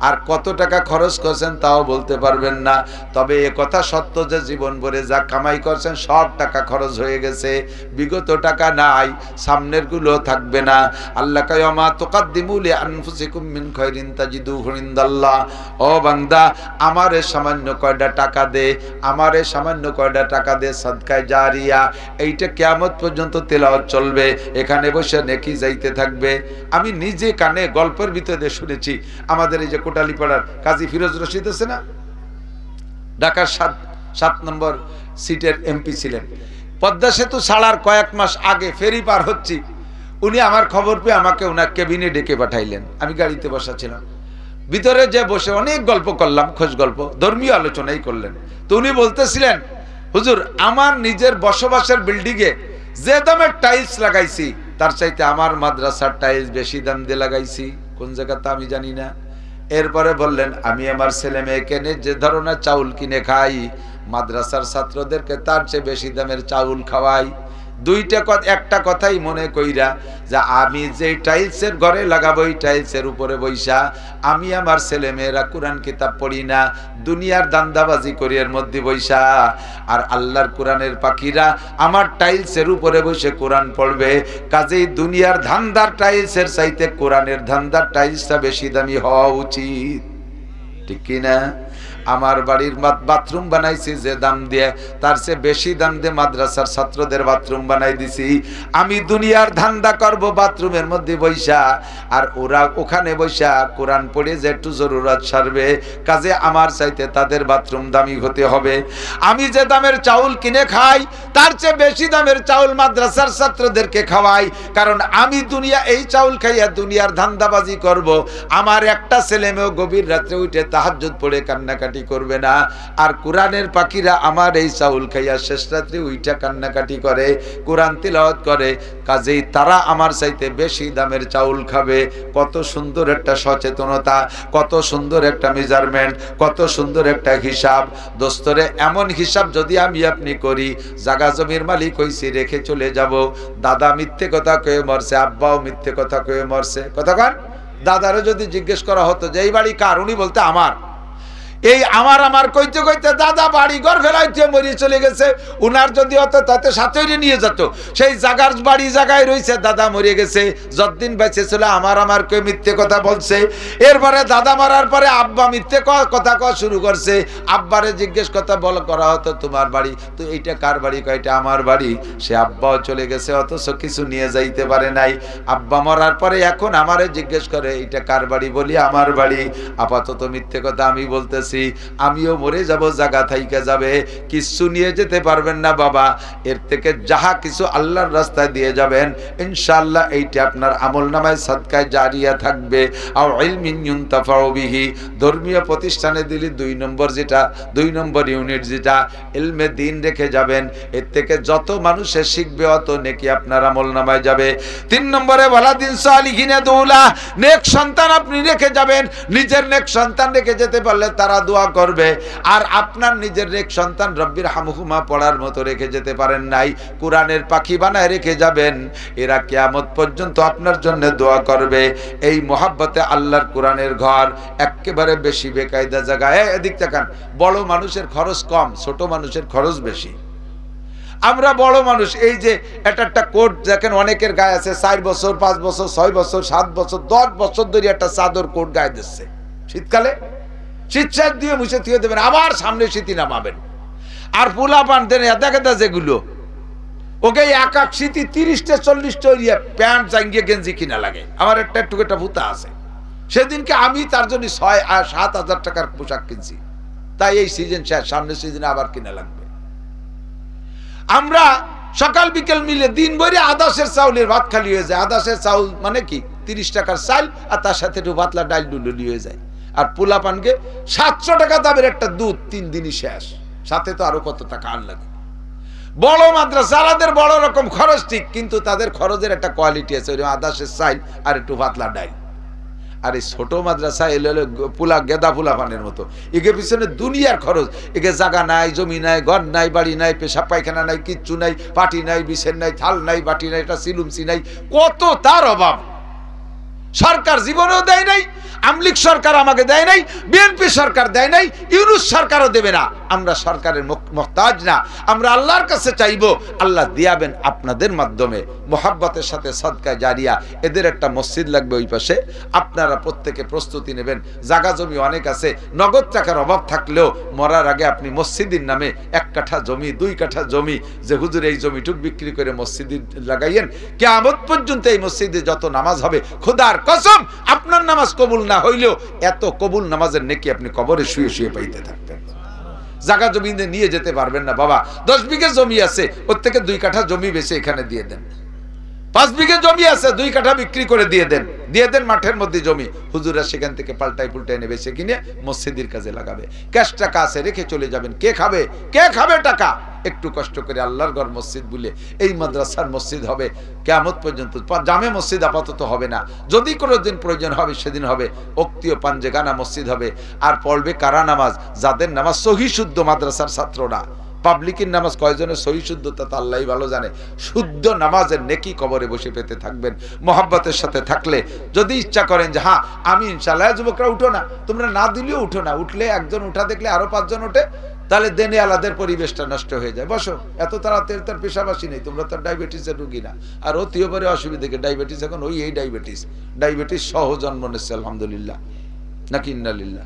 আর কত টাকা খরচ করছেন তাও বলতে পারবেন না। তবে এ কথা সত্য যে জীবন ভরে যা কামাই করছেন সব টাকা খরচ হয়ে গেছে, বিগত টাকা নাই, সামনের গুলো থাকবে না। আল্লাহ কয় মা তুকাদ্দিমু লিআনফুসিকুম মিন খায়রিন তাজিদুহু ইনদাল্লাহ। ও বান্দা, আমারে সামান্য কয়টা টাকা দে, আমারে সামান্য কয়টা টাকা দে, সাদকায়ে জারিয়া। এইটা কিয়ামত পর্যন্ত তেলাওয়াত চলবে, এখানে বসে নেকি যাইতে থাকবে। আমি নিজে কানে গল্পের ভিতরে শুনেছি, আমাদের এই যে কোটালীপাড়ার কাজী ফিরোজ রশিদ আছে না, ঢাকার 7 নম্বর সিটের এমপি ছিলেন। পদ্মা সেতু ছাড়ার কয়েক মাস আগে ফেরি পার হচ্ছি, উনি আমার খবর পেয়ে আমাকে ওনার কেবিনে ডেকে পাঠাইলেন। আমি গাড়িতে বসা ছিলাম, ভিতরে যে বসে অনেক গল্প করলাম, খোঁজ গল্প, ধর্মীয় আলোচনাই করলেন। তো উনি বলতেছিলেন, হুজুর আমার নিজের বসবাসের বিল্ডিংয়ে যে দামের টাইলস লাগাইছি তার চাইতে আমার মাদ্রাসার টাইলস বেশি দাম দিয়ে লাগাইছি, কোন জায়গাতে আমি জানি না। এরপরে বললেন, আমি আমার ছেলে মেয়েকে যে ধরনের চাউল কিনে খাই, মাদ্রাসার ছাত্রদেরকে তার চেয়ে বেশি দামের চাউল খাওয়াই। দুইটা কথা, একটা কথাই মনে কইরা যে আমি যে টাইলসের ঘরে লাগাবো এই টাইলসের উপরে বইসা আমি আমার ছেলে মেয়েরা কোরআন কিতাব পড়ি না, দুনিয়ার দান্দাবাজি করি এর মধ্যে বইসা, আর আল্লাহর কোরআনের পাখিরা আমার টাইলসের উপরে বসে কোরআন পড়বে। কাজেই দুনিয়ার ধান্দার টাইলসের চাইতে কোরআনের ধান্দার টাইলসটা বেশি দামি হওয়া উচিত, ঠিক কিনা? আমার বাড়ির বাথরুম বানাইছি যে দাম দিয়ে, তার চেয়ে বেশি দাম দিয়ে মাদ্রাসার ছাত্রদের বাথরুম বানাই দিছি। আমি দুনিয়ার ধান্দা করব বাথরুমের মধ্যে বইসা, আর ওরা ওখানে বইসা কোরআন পড়ে যে একটু জরুরত সারবে, কাজে আমার চাইতে তাদের বাথরুম দামি হতে হবে। আমি যে দামের চাউল কিনে খাই তার চেয়ে বেশি দামের চাউল মাদ্রাসার ছাত্রদেরকে খাওয়াই, কারণ আমি দুনিয়া এই চাউল খাইয়া দুনিয়ার ধান্দাবাজি করব। আমার একটা ছেলে মেয়েও গভীর রাত্রে উঠে তাহাজ্জুদ পড়ে কান্নাকাটি করবে না, আর কোরআনের পাখিরা আমার এই চাউল খাইয়া শেষ রাত্রে উইটা কান্নাকাটি করে, কোরআন তিলাওয়াত করে, কাজেই তারা আমার চাইতে বেশি দামের চাউল খাবে। কত সুন্দর একটা সচেতনতা, কত সুন্দর একটা মেজারমেন্ট, কত সুন্দর একটা হিসাব। দোস্তরে এমন হিসাব যদি আমি আপনি করি, জাগা জমির মালিক হইছি রেখে চলে যাব, দাদা মিথ্যে কথা কয়ে মরছে, আব্বাও মিথ্যে কথা কয়ে মরছে, কথা কন। দাদারও যদি জিজ্ঞেস করা হতো যে এই বাড়ি কার, উনি বলতে আমার। এই আমার আমার কইতে কইতে দাদা বাড়ি ঘর ফেলাইতে মরিয়ে চলে গেছে, উনার যদি হতো তাতে সাথে নিয়ে যেত। সেই জায়গার বাড়ি জায়গায় রয়েছে, দাদা মরে গেছে, যতদিন বেঁচে ছিল আমার আমার কই মিথ্যে কথা বলছে। এরপরে দাদা মারার পরে আব্বা মিথ্যে কথা কওয়া শুরু করছে। আব্বারে জিজ্ঞেস করা হতো তোমার বাড়ি, তো এইটা কার বাড়ি? কয়টা আমার বাড়ি। সে আব্বাও চলে গেছে, অথচ কিছু নিয়ে যাইতে পারে নাই। আব্বা মরার পরে এখন আমারে জিজ্ঞেস করে এইটা কার বাড়ি, বলি আমার বাড়ি। আপাতত মিথ্যে কথা আমি বলতেছি, আমিও মরে যাব, জায়গা থাইকা যাবে, কিছু নিয়ে যেতে পারবেন না বাবা। এর থেকে যাহা কিছু আল্লাহর রাস্তায় দিয়ে যাবেন ইনশাআল্লাহ এইটা আপনার আমলনামায় সাদকায় জারিয়া থাকবে। আও ইলমিন ইউনতাফাউ বিহি, ধর্মীয় প্রতিষ্ঠানে দিলি 2 নম্বর ইউনিট যেটা ইলমে দ্বীন রেখে যাবেন, এর থেকে যত মানুষে শিখবে অত নেকি আপনার আমলনামায় যাবে। 3 নম্বরে ওয়ালাদিন সালিহিন দুলা, নেক সন্তান আপনি রেখে যাবেন। নিজের নেক সন্তান রেখে যেতে পারলে তারা দোয়া করবে, আর আপনার নিজের নেক সন্তান রব্বির হামহুমা পড়ার মতো রেখে যেতে পারেন নাই, কোরআনের পাখি বানায় রেখে যাবেন, এরা কিয়ামত পর্যন্ত আপনার জন্য দোয়া করবে। এই মোহাব্বতে আল্লাহর কোরআনের ঘর একেবারে বেশি বেকায়দা জায়গায়। এদিক তাকান, বড় মানুষের খরচ কম, ছোট মানুষের খরচ বেশি। আমরা বড় মানুষ, এই যে একটা কোট দেখেন অনেকের গায়ে আছে, 4 বছর 5 বছর 6 বছর 7 বছর 10 বছর ধরে একটা চাদর কোট গায়ে দিচ্ছে। শীতকালে শীতশাক দিয়ে মুছে থুয়ে দেবেন, আবার সামনে শীতি নামাবেন। আর পোলা পান দেন এদাকেদা যেগুলো, ওকে এক শীতি 30টা 40টা প্যান্ট জাঙ্গিয়ে গেঞ্জি কিনা লাগে। আমার একটা ভূতা আছে, সেদিনকে আমি তার জন্য 6-7 হাজার টাকার পোশাক কিনছি, তাই এই সিজন শেষ, সামনের সিজনে আবার কিনা লাগবে। আমরা সকাল বিকেল মিলে দিন ভরে আদাসের চাউলের ভাত খালি হয়ে যায়। আদাসের চাউল মানে কি 30 টাকার চাল, আর তার সাথে একটু পাতলা ডাল ডুলুলি হয়ে যায়। আর পোলা পানকে 700 টাকা দামের একটা দুধ 3 দিনই শেষ, সাথে তো আরো কত টাকা আর লাগে। বড় মাদ্রাসা আলাদের বড় রকম খরচ ঠিক, কিন্তু তাদের খরচের একটা কোয়ালিটি আছে, ওই আদাসের চাল আর একটু পাতলা ডাল। আর এই ছোট মাদ্রাসা এলে গেদা পোলা পানের মতো, একে পিছনে দুনিয়ার খরচ, একে জায়গা নাই, জমি নাই, ঘর নাই, বাড়ি নাই, পেশাব পায়খানা নাই, কিচ্ছু নাই, পাটি নাই, বিছের নাই, থাল নাই, বাটি নাই, এটা সিলুমসি নাই, কত তার অভাব। সরকার জীবনেও দেয় নাই, আমলিক সরকার আমাকে দেয় নাই, বিএনপি সরকার দেয় নাই, ইউনূস সরকারও দেবে না। আমরা সরকারের মুহতাজ না, আমরা আল্লাহর কাছে চাইবো, আল্লাহ দিয়াবেন আপনাদের মাধ্যমে। মোহাব্বতের সাথে সদকায়ে জারিয়া, এদের একটা মসজিদ লাগবে ওই পাশে, আপনারা প্রত্যেকে প্রস্তুতি নেবেন। জায়গা জমি অনেক আছে, নগদ টাকার অভাব থাকলেও মরার আগে আপনি মসজিদের নামে 1 কাঠা জমি 2 কাঠা জমি, যে হুজুর এই জমিটুক বিক্রি করে মসজিদে লাগাইয়েন, কিয়ামত পর্যন্ত এই মসজিদে যত নামাজ হবে, খোদার কসম আপনার নামাজ কবুল না হইলেও এত কবুল নামাজের নেকি আপনি কবরে শুয়ে শুয়ে পাইতে থাকবেন। জায়গা জমি নিয়ে যেতে পারবেন না বাবা। 10 বিঘা জমি আছে, ওর থেকে 2 কাঠা জমি বেচে এখানে দিয়ে দেন। 5 বিঘা জমি আছে, 2 কাঠা বিক্রি করে দিয়ে দেন মাঠের মধ্যে জমি, হুজুরা সেখান থেকে পাল্টাই এনে বেচে কিনে মসজিদের কাজে লাগাবে। ক্যাশ টাকা আছে, রেখে চলে যাবেন। কে খাবে টাকা? একটু কষ্ট করে আল্লাহর ঘর মসজিদ বলে এই মাদ্রাসার মসজিদ হবে কিয়ামত পর্যন্ত। জামে মসজিদ আপাতত হবে না, যদি কোনো দিন প্রয়োজন হবে সেদিন হবে। উক্তীয় পাঞ্জেগানা মসজিদ হবে। আর পড়বে কারা নামাজ? যাদের নামাজ সহি শুদ্ধ, মাদ্রাসার ছাত্ররা। পাবলিকের নামাজ কয়জনের সহি শুদ্ধতা তা আল্লাহই ভালো জানে। শুদ্ধ নামাজের নেকি কবরে বসে পেতে থাকবেন মোহাব্বতের সাথে থাকলে। যদি ইচ্ছা করেন যে হ্যাঁ আমি ইনশাআল্লাহ, যুবকরা উঠো না, তোমরা না দিলেও উঠো না, উঠলে একজন উঠা দেখলে আরো 5 জন ওঠে, তাহলে দেনে আলাদের পরিবেশটা নষ্ট হয়ে যায়। বসো, এত তাড়াতাড়ি তার পেশাবাসী নেই, তোমরা তার ডায়াবেটিসের রুগী না। আর অতীয় পরে অসুবিধা, ডায়াবেটিস এখন এই ডায়াবেটিস সহ জন্ম নিচ্ছে আলহামদুলিল্লাহ, নাকি ইন্নালিল্লাহ।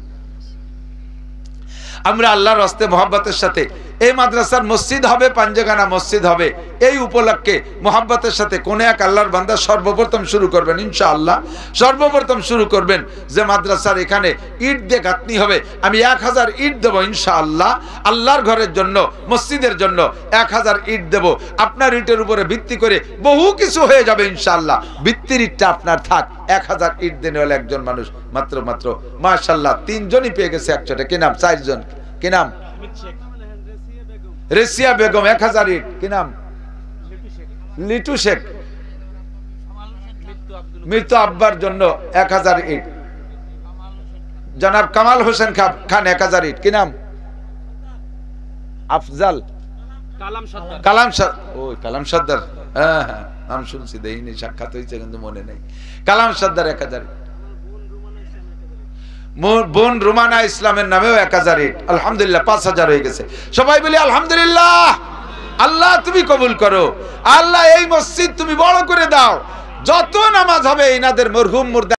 আমরা আল্লাহর রাস্তে মোহাব্বতের সাথে এই মাদ্রাসার মসজিদ হবে, পাঞ্জেগানা মসজিদ হবে। এই উপলক্ষে মোহাব্বতের সাথে কোন এক আল্লাহর বান্দা সর্বপ্রথম শুরু করবেন ইনশাআল্লাহ। সর্বপ্রথম শুরু করবেন যে মাদ্রাসার এখানে ইট দিয়ে গাঁথনি হবে, আমি 1000 ইট দেবো ইনশাআল্লাহ। আল্লাহর ঘরের জন্য, মসজিদের জন্য 1000 ইট দেব। আপনার ইটের উপরে ভিত্তি করে বহু কিছু হয়ে যাবে ইনশাআল্লাহ। ভিত্তির ইটটা আপনার থাক। 1000 ইট দেনে হলে একজন মানুষ মাত্র মাশাআল্লাহ 3 জনই পেয়ে গেছে একসাথে। কি নাম? 4 জন। কি নাম? রেসিয়া বেগম। 1000 ইট। কি নাম? লিটু শেখ। মৃত্যু আব্বার জন্য 1000 ইট। জনাব কামাল হোসেন খান 1000 ইট। কি নাম? আফজাল কালাম সর্দার। হ্যাঁ হ্যাঁ, নাম শুনছি, দেখিনি, সাক্ষাৎ হয়েছে কিন্তু মনে নেই। কালাম সর্দার 1000 ইট। বোন রুমানা ইসলামের নামেও 1000 ইট। আলহামদুলিল্লাহ 5000 হয়ে গেছে। সবাই বলি আলহামদুলিল্লাহ। আল্লাহ তুমি কবুল করো, আল্লাহ এই মসজিদ তুমি বড় করে দাও। যত নামাজ হবে এনাদের মরহুম মুর্দা